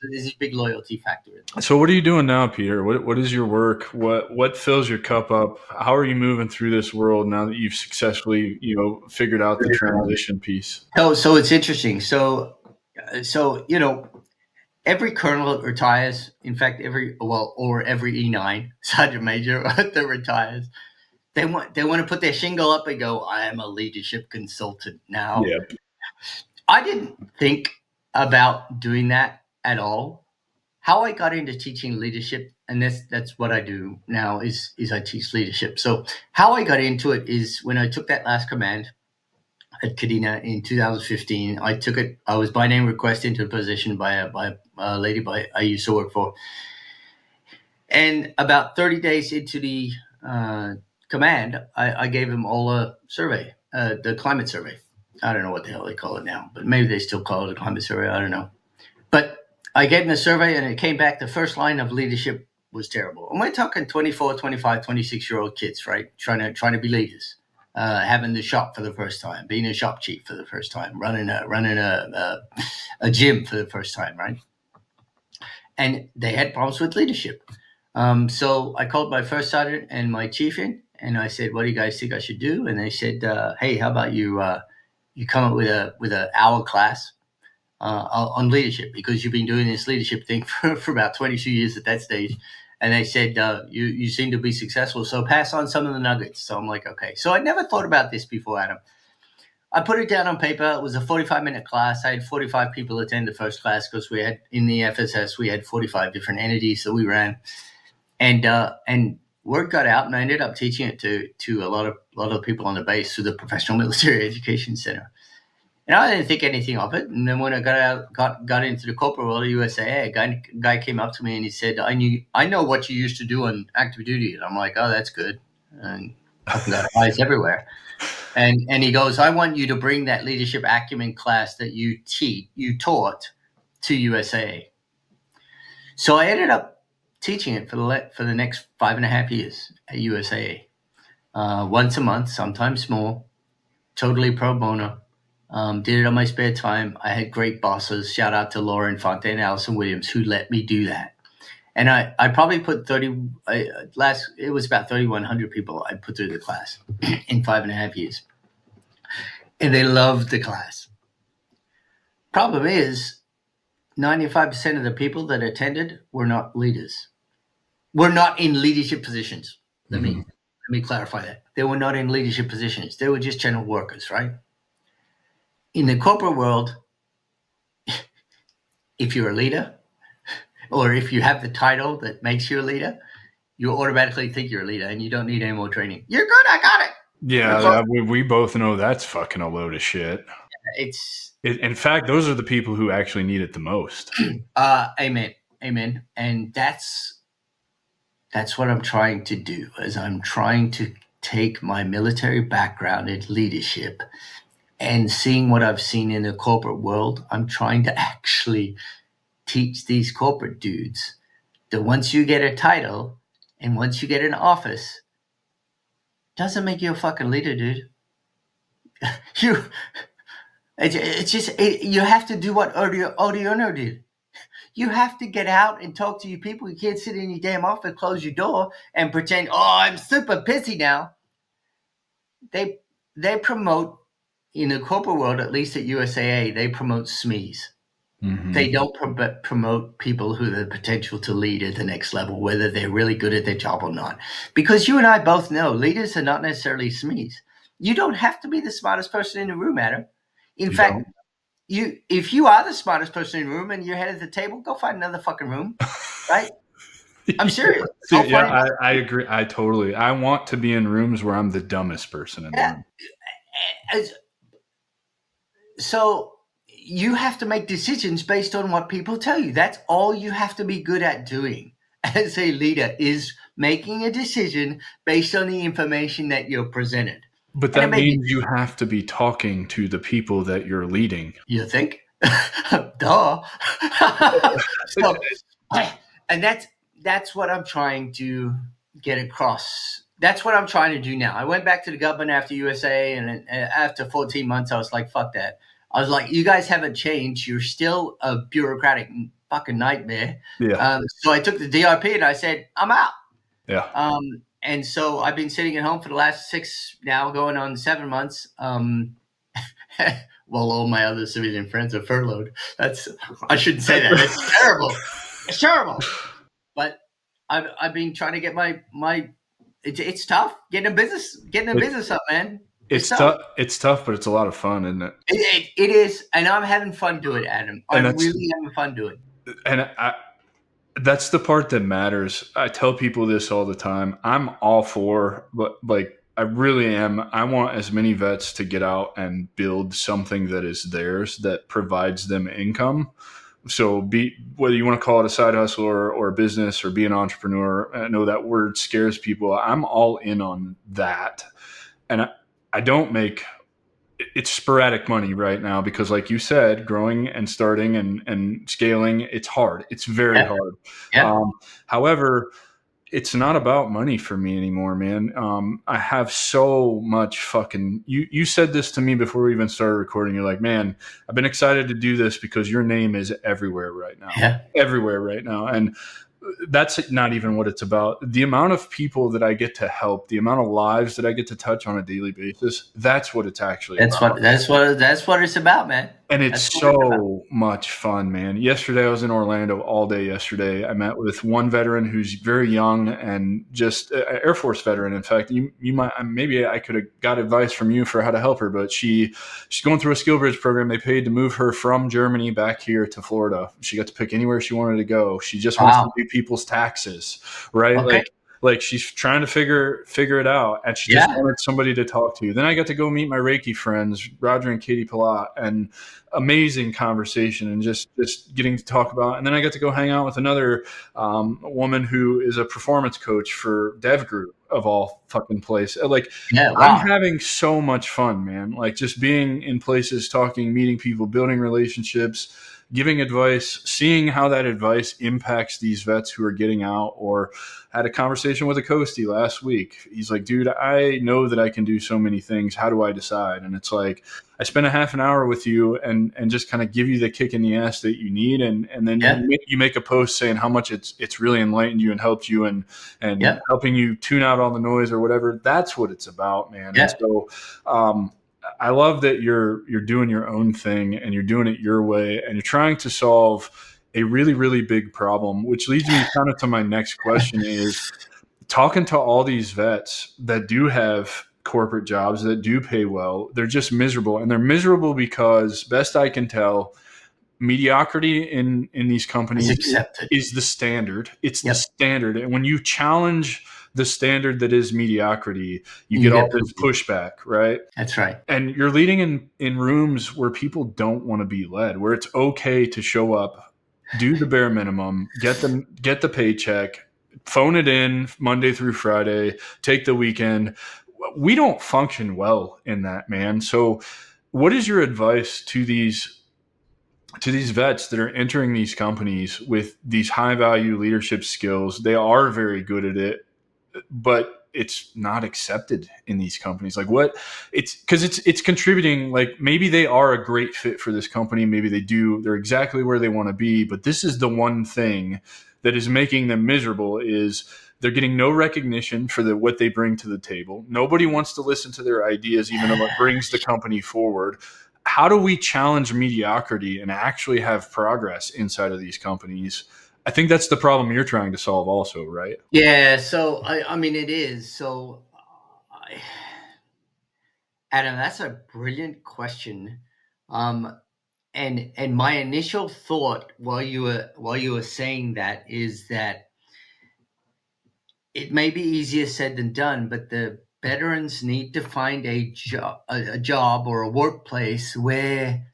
There's a big loyalty factor in it.
So what are you doing now, Peter? What is your work? What fills your cup up? How are you moving through this world now that you've successfully, figured out the transition piece?
So it's interesting. So every colonel that retires, in fact, every E9 sergeant major that retires, they want to put their shingle up and go, I am a leadership consultant now.
Yeah.
I didn't think about doing that at all. How I got into teaching leadership, and that's what I do now, is I teach leadership. So how I got into it is when I took that last command at Kadena in 2015. I was by name requested into a position by a lady I used to work for. And about 30 days into the command, I gave them all a survey, the climate survey. I don't know what the hell they call it now, but maybe they still call it a climate survey. I don't know. But I gave them the survey and it came back. The first line of leadership was terrible. And we're talking 24, 25, 26-year-old kids, right? Trying to be leaders. Having the shop for the first time, being a shop chief for the first time, running a gym for the first time, right? And they had problems with leadership. So I called my first sergeant and my chief in, and I said, "What do you guys think I should do?" And they said, "Hey, how about you come up with a hour class on leadership, because you've been doing this leadership thing for about 22 years at that stage." And they said, you seem to be successful, so pass on some of the nuggets. So I'm like, okay. So I never thought about this before, Adam. I put it down on paper. It was a 45-minute class. I had 45 people attend the first class because we had in the FSS we had 45 different entities that we ran, and word got out, and I ended up teaching it to a lot of people on the base through the Professional Military Education Center. And I didn't think anything of it. And then when I got into the corporate world of USAA, a guy came up to me and he said, I know what you used to do on active duty. And I'm like, oh, that's good. And fucking got eyes everywhere. And he goes, I want you to bring that leadership acumen class that you taught to USAA. So I ended up teaching it for the next 5.5 years at USAA. Once a month, sometimes more, totally pro bono. Did it on my spare time. I had great bosses. Shout out to Laura Infante and Allison Williams who let me do that. And I probably put it was about 3,100 people I put through the class in 5.5 years. And they loved the class. Problem is, 95% of the people that attended were not leaders. Were not in leadership positions. Let me clarify that. They were not in leadership positions. They were just general workers, right? In the corporate world, if you're a leader, or if you have the title that makes you a leader, you automatically think you're a leader and you don't need any more training. You're good, I got it.
Yeah, we both know that's fucking a load of shit. In fact, those are the people who actually need it the most.
Amen. And that's what I'm trying to do, is I'm trying to take my military background in leadership and seeing what I've seen in the corporate world. I'm trying to actually teach these corporate dudes that once you get a title and once you get an office, doesn't make you a fucking leader, dude. You have to do what Odiono did. You have to get out and talk to your people. You can't sit in your damn office, close your door, and pretend, I'm super busy now. They promote, in the corporate world, at least at USAA, they promote SMEs. Mm-hmm. They don't promote people who have the potential to lead at the next level, whether they're really good at their job or not. Because you and I both know leaders are not necessarily SMEs. You don't have to be the smartest person in the room, Adam. In fact, if you are the smartest person in the room and you're head of the table, go find another fucking room, right? I'm serious.
Yeah, I agree. I want to be in rooms where I'm the dumbest person in the room.
So you have to make decisions based on what people tell you. That's all you have to be good at doing as a leader, is making a decision based on the information that you're presented.
But that means you have to be talking to the people that you're leading.
You think? Duh. And that's what I'm trying to get across. That's what I'm trying to do now. I went back to the government after USA, and after 14 months, I was like, fuck that. I was like, you guys haven't changed. You're still a bureaucratic fucking nightmare.
Yeah.
So I took the DRP and I said, I'm out.
Yeah.
And so I've been sitting at home for the last 6, now going on 7 months. While all my other civilian friends are furloughed. I shouldn't say that. It's terrible. It's terrible. But I've been trying to get my it's tough getting a business up, man.
It's tough. It's tough, but it's a lot of fun, isn't it?
It is, and I'm having fun doing it, Adam. I'm really having fun doing it.
And that's the part that matters. I tell people this all the time. I'm all for, but like I really am. I want as many vets to get out and build something that is theirs, that provides them income. So whether you want to call it a side hustle or a business or be an entrepreneur, I know that word scares people. I'm all in on that. And I don't make it's sporadic money right now because, like you said, growing and starting and scaling, it's hard. It's very hard. Yeah. However, it's not about money for me anymore, man. I have so much fucking, you said this to me before we even started recording. You're like, man, I've been excited to do this because your name is everywhere right now. Yeah. Everywhere right now. And that's not even what it's about. The amount of people that I get to help, the amount of lives that I get to touch on a daily basis, that's what it's actually about.
That's what it's about, man.
And it's
That's what it's about.
so much fun, man. Yesterday, I was in Orlando all day yesterday. I met with one veteran who's very young and just an Air Force veteran. In fact, you might, maybe I could have got advice from you for how to help her, but she's going through a skill bridge program. They paid to move her from Germany back here to Florida. She got to pick anywhere she wanted to go. She just wants to
Wow.
do people's taxes, right?
Okay.
Like she's trying to figure it out, and she just
Yeah.
wanted somebody to talk to. Then I got to go meet my Reiki friends, Roger and Katie Pollock, and amazing conversation and just getting to talk about. And then I got to go hang out with another woman who is a performance coach for Dev Group of all fucking place. Like
Yeah.
I'm
Wow.
having so much fun, man. Like just being in places, talking, meeting people, building relationships, giving advice, seeing how that advice impacts these vets who are getting out. Or had a conversation with a Coastie last week. He's like, dude, I know that I can do so many things. How do I decide? And it's like, I spend a half an hour with you and just kind of give you the kick in the ass that you need, and then
Yeah.
you make a post saying how much it's really enlightened you and helped you and
Yeah.
helping you tune out all the noise or whatever. That's what it's about, man. And
Yeah.
so I love that you're doing your own thing and you're doing it your way and you're trying to solve a really, really big problem, which leads me kind of to my next question is talking to all these vets that do have corporate jobs that do pay well. They're just miserable, and they're miserable because, best I can tell, mediocrity in these
It's
companies
accepted.
is the standard. It's the
Yep.
standard, and when you challenge the standard that is mediocrity, you
You
get all
get
this
poopy.
pushback, right?
That's right.
And you're leading in rooms where people don't want to be led, where it's okay to show up, do the bare minimum, get the paycheck, phone it in Monday through Friday, take the weekend. We don't function well in that, man. So what is your advice to these vets that are entering these companies with these high value leadership skills? They are very good at it, but it's not accepted in these companies. Like what it's because it's contributing. Like maybe they are a great fit for this company. Maybe they're exactly where they want to be, but this is the one thing that is making them miserable is they're getting no recognition for what they bring to the table. Nobody wants to listen to their ideas, even though it brings the company forward. How do we challenge mediocrity and actually have progress inside of these companies? I think that's the problem you're trying to solve also, right?
Yeah. So I mean, it is. So, Adam, that's a brilliant question. Um, and my initial thought while you were saying that is that it may be easier said than done, but the veterans need to find a job or a workplace where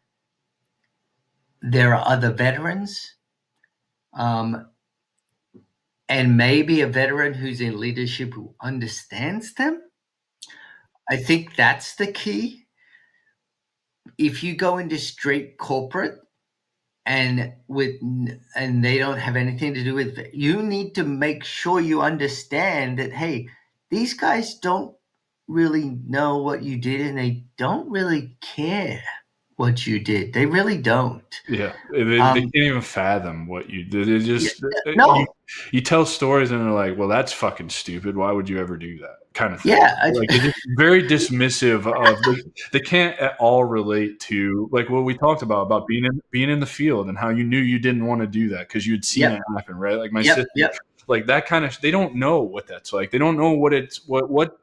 there are other veterans, um, and maybe a veteran who's in leadership who understands them. I think that's the key. If you go into straight corporate and they don't have anything to do with it, you need to make sure you understand that, hey, these guys don't really know what you did and they don't really care what you did. They really don't.
Yeah, they
Um,
can't even fathom what you did. They
yeah,
just
no,
you tell stories and they're like, "Well, that's fucking stupid. Why would you ever do that?" Kind of thing.
yeah,
Like they're just very dismissive of. They can't at all relate to like what we talked about being in the field and how you knew you didn't want to do that because you'd seen
yep,
it happen, right? Like my
yep,
sister,
yep,
like that kind of. They don't know what that's like. They don't know what it's what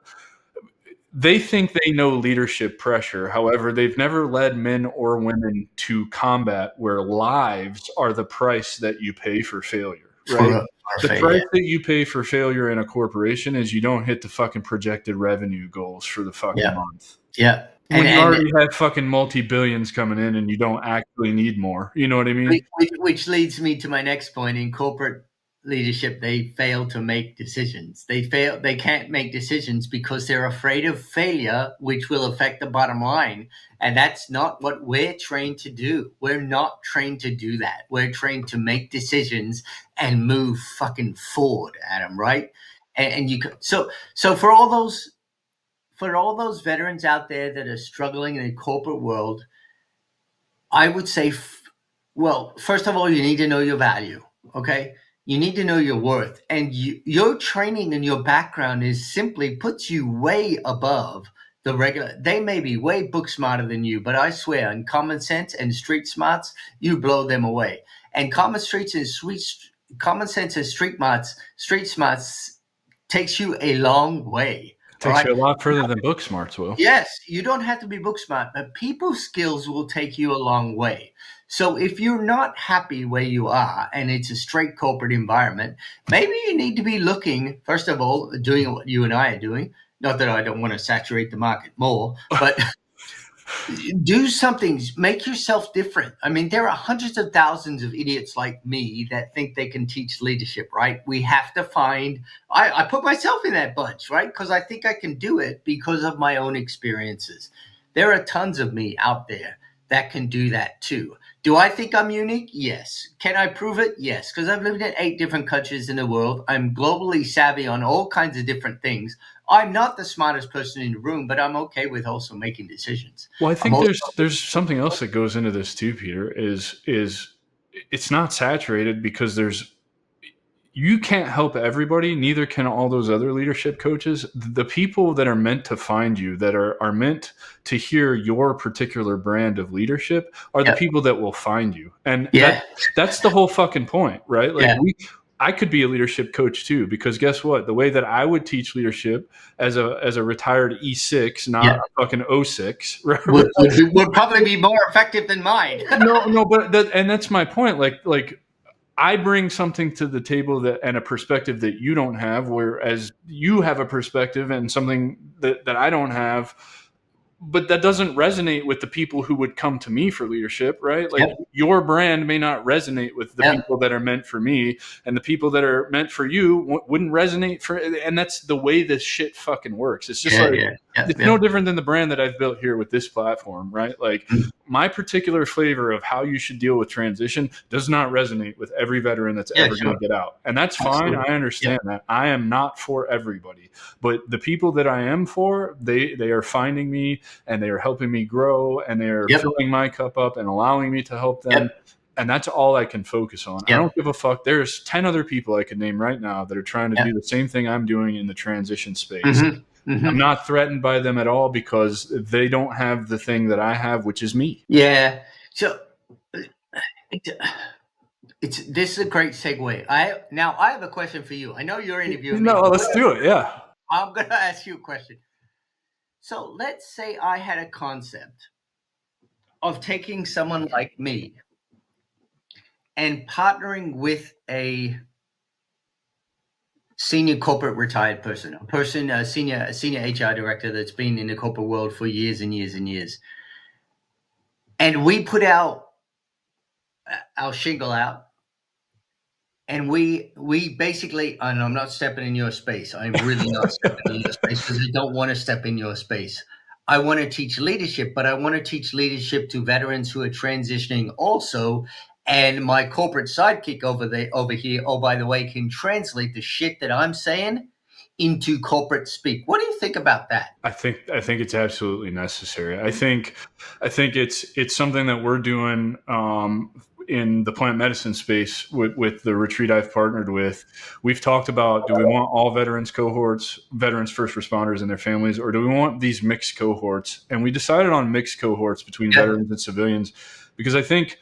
they think they know leadership pressure. However, they've never led men or women to combat where lives are the price that you pay for failure, right?
for
The
failure.
price that you pay for failure in a corporation is you don't hit the fucking projected revenue goals for the fucking
Yeah,
month.
yeah,
When you
and
already have fucking multi billions coming in and you don't actually need more. You know what I mean?
which leads me to my next point. In corporate leadership, they fail to make decisions. They can't make decisions because they're afraid of failure, which will affect the bottom line. And that's not what we're trained to do. We're not trained to do that. We're trained to make decisions and move fucking forward, Adam, right? And you so for all those veterans out there that are struggling in the corporate world, I would say, well, first of all, you need to know your value. Okay, you need to know your worth, and your training and your background is simply puts you way above the regular, they may be way book smarter than you, but I swear, in common sense and street smarts, you blow them away. And common sense and street smarts takes you a long way.
It
All
takes
right.
you a lot further than book smarts will.
Yes, you don't have to be book smart, but people skills will take you a long way. So if you're not happy where you are and it's a straight corporate environment, maybe you need to be looking, first of all, doing what you and I are doing. Not that I don't want to saturate the market more, but do something, make yourself different. I mean, there are hundreds of thousands of idiots like me that think they can teach leadership, right? We have to find, I put myself in that bunch, right? Because I think I can do it because of my own experiences. There are tons of me out there that can do that too. Do I think I'm unique? Yes. Can I prove it? Yes. Because I've lived in 8 different countries in the world. I'm globally savvy on all kinds of different things. I'm not the smartest person in the room, but I'm okay with also making decisions.
Well, I
I'm
think
also
there's something else that goes into this too, Peter, is it's not saturated because you can't help everybody, neither can all those other leadership coaches. The people that are meant to find you, that are meant to hear your particular brand of leadership, are the
yeah,
people that will find you. And
yeah,
that's the whole fucking point, right? Like
yeah,
I could be a leadership coach too, because guess what? The way that I would teach leadership as a retired E6, not
yeah.
a fucking O6, right?
Would probably be more effective than mine.
No, but and that's my point. Like I bring something to the table that and a perspective that you don't have, whereas you have a perspective and something that I don't have, but that doesn't resonate with the people who would come to me for leadership, right? Like
Yep,
your brand may not resonate with the
yep,
people that are meant for me, and the people that are meant for you wouldn't resonate for. And that's the way this shit fucking works. It's just
yeah,
like
yeah, yep,
it's no
yep.
different than the brand that I've built here with this platform, right? Like
Mm,
my particular flavor of how you should deal with transition does not resonate with every veteran that's
yeah,
ever going
sure,
to get out, and that's fine.
absolutely.
I
Yep,
understand that. I am not for everybody, but the people that I am for, they are finding me and they are helping me grow and they are
yep,
filling my cup up and allowing me to help them.
yep,
And that's all I can focus on. I don't
yep,
give a fuck. There's 10 other people I could name right now that are trying to do
yep.
the same thing I'm doing in the transition space.
Hmm.
I'm
Hmm.
not threatened by them at all because they don't have the thing that I have, which is me.
Yeah. So it's, it's this is a great segue. I have a question for you. I know you're interviewing me,
No,
but
let's do it. Yeah.
I'm gonna ask you a question. So let's say I had a concept of taking someone like me and partnering with a senior corporate retired person, a senior HR director that's been in the corporate world for years and years and years, and we put our shingle out, and we basically, and I'm not stepping in your space. I'm really not stepping in your space because I don't want to step in your space. I want to teach leadership, but I want to teach leadership to veterans who are transitioning also. And my corporate sidekick over here, oh, by the way, can translate the shit that I'm saying into corporate speak. What do you think about that?
I think it's absolutely necessary. I think it's something that we're doing in the plant medicine space with the retreat I've partnered with. We've talked about, do we want all veterans cohorts, veterans first responders and their families, or do we want these mixed cohorts? And we decided on mixed cohorts between
Yeah,
veterans and civilians because I think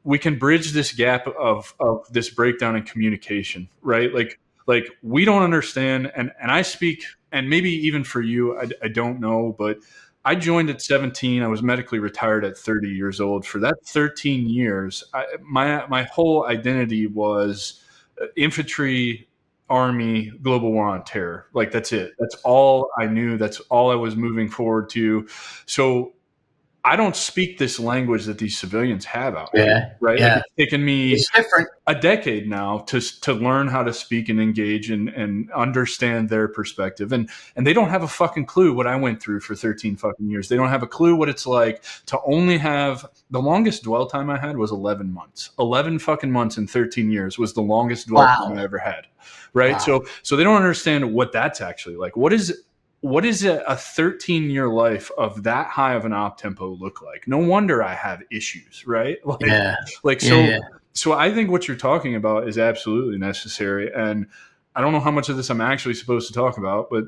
we can bridge this gap of this breakdown in communication, right? Like we don't understand, and I speak, and maybe even for you, I don't know, but I joined at 17. I was medically retired at 30 years old. For that 13 years, my whole identity was infantry, army, global war on terror. Like that's it. That's all I knew. That's all I was moving forward to. So I don't speak this language that these civilians have out here,
yeah,
right? Like
yeah.
it's taken me
It's different.
a decade now to learn how to speak and engage and understand their perspective. And they don't have a fucking clue what I went through for 13 fucking years. They don't have a clue what it's like to only have the longest dwell time I had was 11 months. 11 fucking months in 13 years was the longest dwell time
Wow,
I ever had. Right?
wow.
So they don't understand what that's actually like. What is a 13-year life of that high of an op tempo look like? No wonder I have issues, right?
Yeah,
Like
yeah,
so
yeah.
so I think what you're talking about is absolutely necessary. And I don't know how much of this I'm actually supposed to talk about, but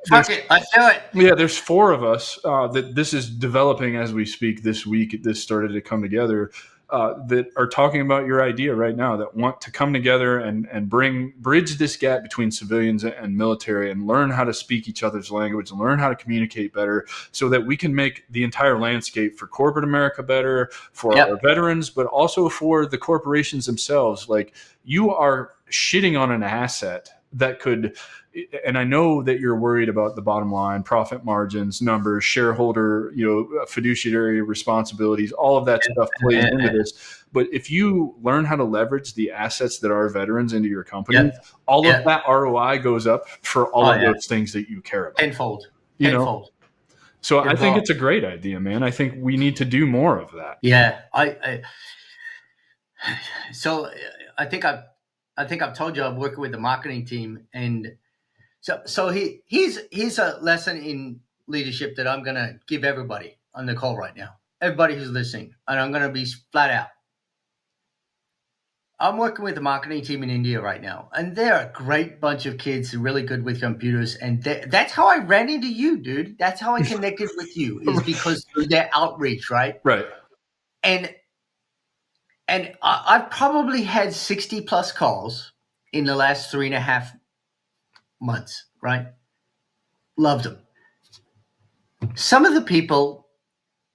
Fuck it, let's do it.
yeah, there's 4 of us that this is developing as we speak. This week, this started to come together. That are talking about your idea right now, that want to come together and bridge this gap between civilians and military, and learn how to speak each other's language and learn how to communicate better, so that we can make the entire landscape for corporate America better, for our veterans, but also for the corporations themselves. Like, you are shitting on an asset that could, and I know that you're worried about the bottom line, profit margins, numbers, shareholder, fiduciary responsibilities, all of that stuff plays into this. But if you learn how to leverage the assets that are veterans into your company, all of that ROI goes up for all of those things that you care about.
Tenfold.
So I think it's a great idea, man. I think we need to do more of that.
Yeah. So I think I've told you I'm working with the marketing team, and so here's a lesson in leadership that I'm gonna give everybody on the call right now, everybody who's listening, and I'm gonna be flat out. I'm working with the marketing team in India right now, and they're a great bunch of kids, really good with computers, and that's how I ran into you, dude. That's how I connected with you, is because through their outreach, right?
Right.
And I've probably had 60 plus calls in the last 3.5 months, right? Loved them. Some of the people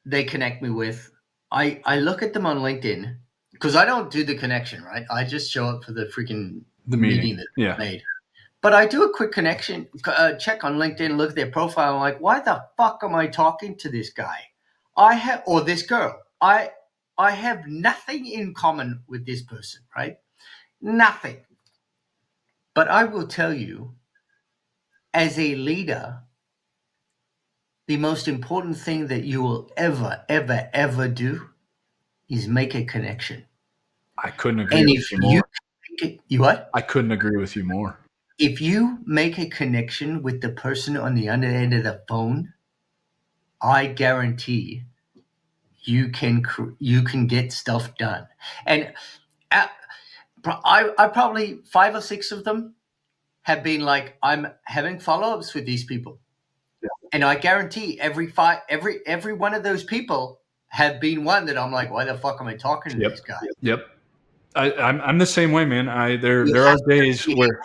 they connect me with, I look at them on LinkedIn, because I don't do the connection, right? I just show up for the freaking meeting that made. But I do a quick connection check on LinkedIn, look at their profile. I'm like, why the fuck am I talking to this guy? Or this girl. I have nothing in common with this person, right? Nothing. But I will tell you, as a leader, the most important thing that you will ever do is make a connection.
I couldn't agree with you more.
You what?
I couldn't agree with you more.
If you make a connection with the person on the other end of the phone, I guarantee you can get stuff done. And I probably 5 or 6 of them have been like, I'm having follow-ups with these people. Yeah. And I guarantee every one of those people have been one that I'm like, why the fuck am I talking to this guy?
Yep. I'm the same way, man. There are days where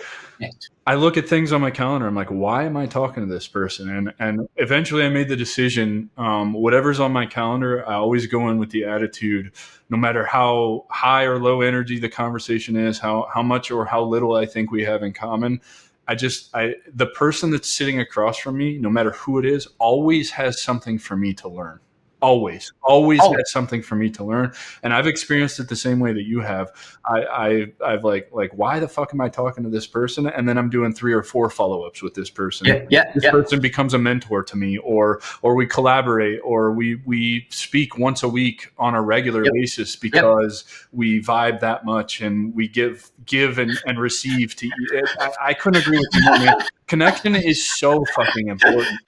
I look at things on my calendar. I'm like, why am I talking to this person? And eventually I made the decision, whatever's on my calendar, I always go in with the attitude, no matter how high or low energy the conversation is, how much or how little I think we have in common. The person that's sitting across from me, no matter who it is, always has something for me to learn. Always has something for me to learn. And I've experienced it the same way that you have. I've like, why the fuck am I talking to this person? And then I'm doing 3 or 4 follow-ups with this person. This person becomes a mentor to me, or we collaborate, or we speak once a week on a regular basis, because we vibe that much, and we give and receive to you. I couldn't agree with you more, man. Connection is so fucking important.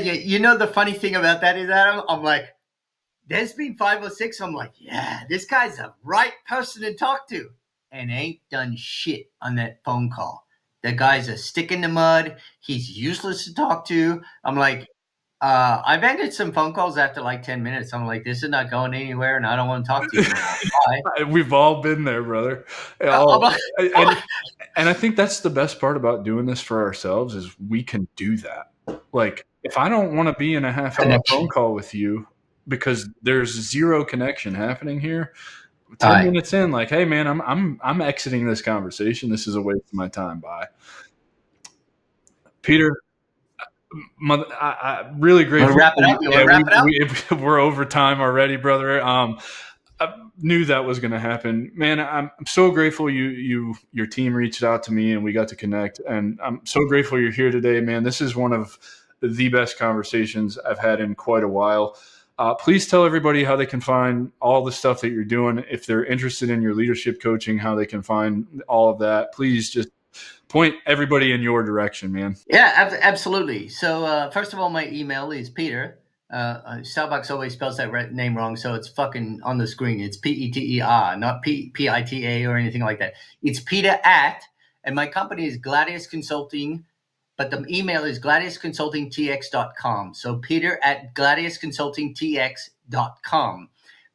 You know, the funny thing about that is, Adam, I'm like, there's been 5 or 6. I'm like, yeah, this guy's the right person to talk to, and ain't done shit on that phone call. The guy's a stick in the mud. He's useless to talk to. I'm like, I've ended some phone calls after like 10 minutes. I'm like, this is not going anywhere, and I don't want to talk to you anymore. Bye.
We've all been there, brother. And I think that's the best part about doing this for ourselves, is we can do that. Like, if I don't want to be in a half-hour phone call with you because there's zero connection happening here, 10 minutes in, like, hey man, I'm exiting this conversation. This is a waste of my time. Bye. Peter, I really grateful.
Wrap it up.
We're over time already, brother. I knew that was going to happen, man. I'm so grateful your team reached out to me and we got to connect, and I'm so grateful you're here today, man. This is one of the best conversations I've had in quite a while. Please tell everybody how they can find all the stuff that you're doing. If they're interested in your leadership coaching, how they can find all of that. Please just point everybody in your direction, man.
Yeah, absolutely. So first of all, my email is Peter. Starbucks always spells that name wrong, so it's fucking on the screen. It's Peter, not Pita or anything like that. It's Peter at And my company is Gladius Consulting, but the email is gladiusconsultingtx.com. So Peter at gladiusconsultingtx.com.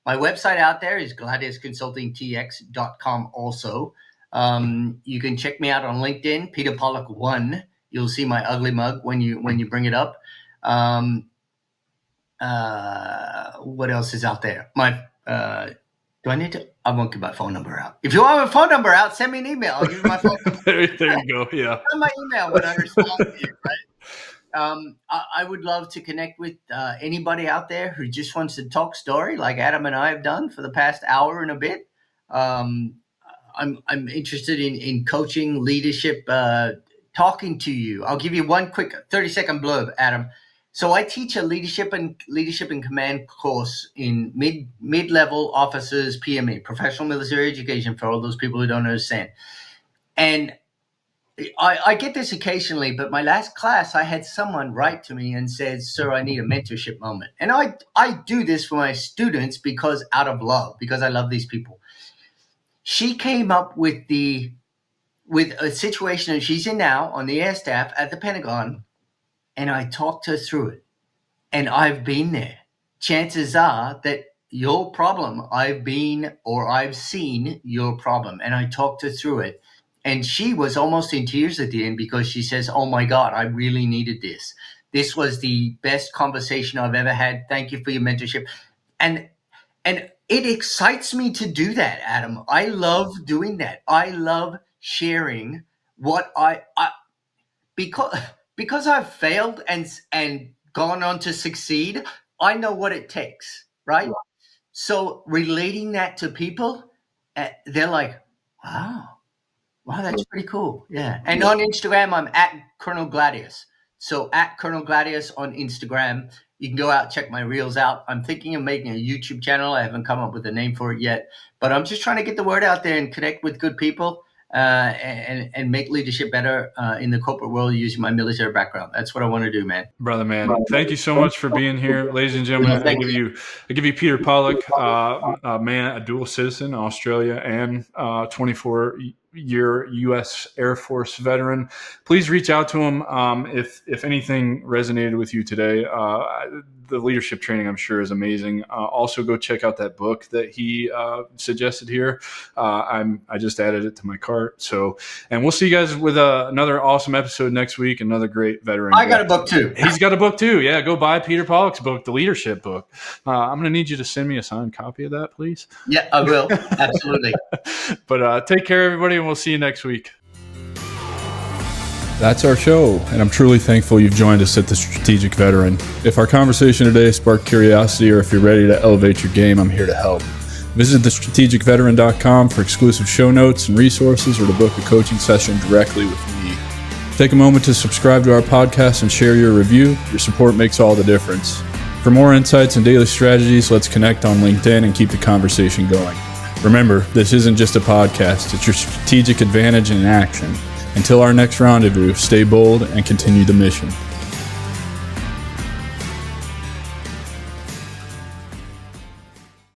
My website out there is gladiusconsultingtx.com also. You can check me out on LinkedIn, Peter Pollock 1. You'll see my ugly mug when you bring it up. What else is out there? Do I need to? I won't give my phone number out. If you want my phone number out, send me an email. I'll give you my phone number.
there you go. Yeah.
Send my email when I respond to you, right? I would love to connect with anybody out there who just wants to talk story like Adam and I have done for the past hour and a bit. I'm interested in coaching, leadership, talking to you. I'll give you one quick 30-second blurb, Adam. So I teach a leadership and command course in mid-level officers, PME, professional military education, for all those people who don't understand. And I get this occasionally, but my last class, I had someone write to me and said, "Sir, I need a mentorship moment." And I do this for my students out of love, because I love these people. She came up with a situation that she's in now on the air staff at the Pentagon, and I talked her through it. And I've been there. Chances are that your problem, I've seen your problem, and I talked her through it. And she was almost in tears at the end, because she says, "Oh my God, I really needed this. This was the best conversation I've ever had. Thank you for your mentorship." And it excites me to do that, Adam. I love doing that. I love sharing what because I've failed and gone on to succeed. I know what it takes, right? So relating that to people, they're like, wow, that's pretty cool. Yeah. And on Instagram, I'm at Colonel Gladius. So at Colonel Gladius on Instagram. You can go out, check my reels out. I'm thinking of making a YouTube channel. I haven't come up with a name for it yet, but I'm just trying to get the word out there and connect with good people and make leadership better in the corporate world using my military background. That's what I want to do, man.
Brother, man. Thank you so much for being here. Ladies and gentlemen, I give you Peter Pollock, a dual citizen, Australia, and 24-year U.S. Air Force veteran. Please reach out to him if anything resonated with you today. The leadership training, I'm sure, is amazing. Also, go check out that book that he suggested here. I just added it to my cart. So, and we'll see you guys with another awesome episode next week. Another great veteran.
I got a book too.
He's got a book too. Yeah, go buy Peter Pollock's book, the leadership book. I'm going to need you to send me a signed copy of that, please.
Yeah, I will. Absolutely.
But take care, everybody, and we'll see you next week. That's our show, and I'm truly thankful you've joined us at The Strategic Veteran. If our conversation today sparked curiosity, or if you're ready to elevate your game, I'm here to help. Visit thestrategicveteran.com for exclusive show notes and resources, or to book a coaching session directly with me. Take a moment to subscribe to our podcast and share your review. Your support makes all the difference. For more insights and daily strategies, let's connect on LinkedIn and keep the conversation going. Remember, this isn't just a podcast, it's your strategic advantage in action. Until our next rendezvous, stay bold and continue the mission.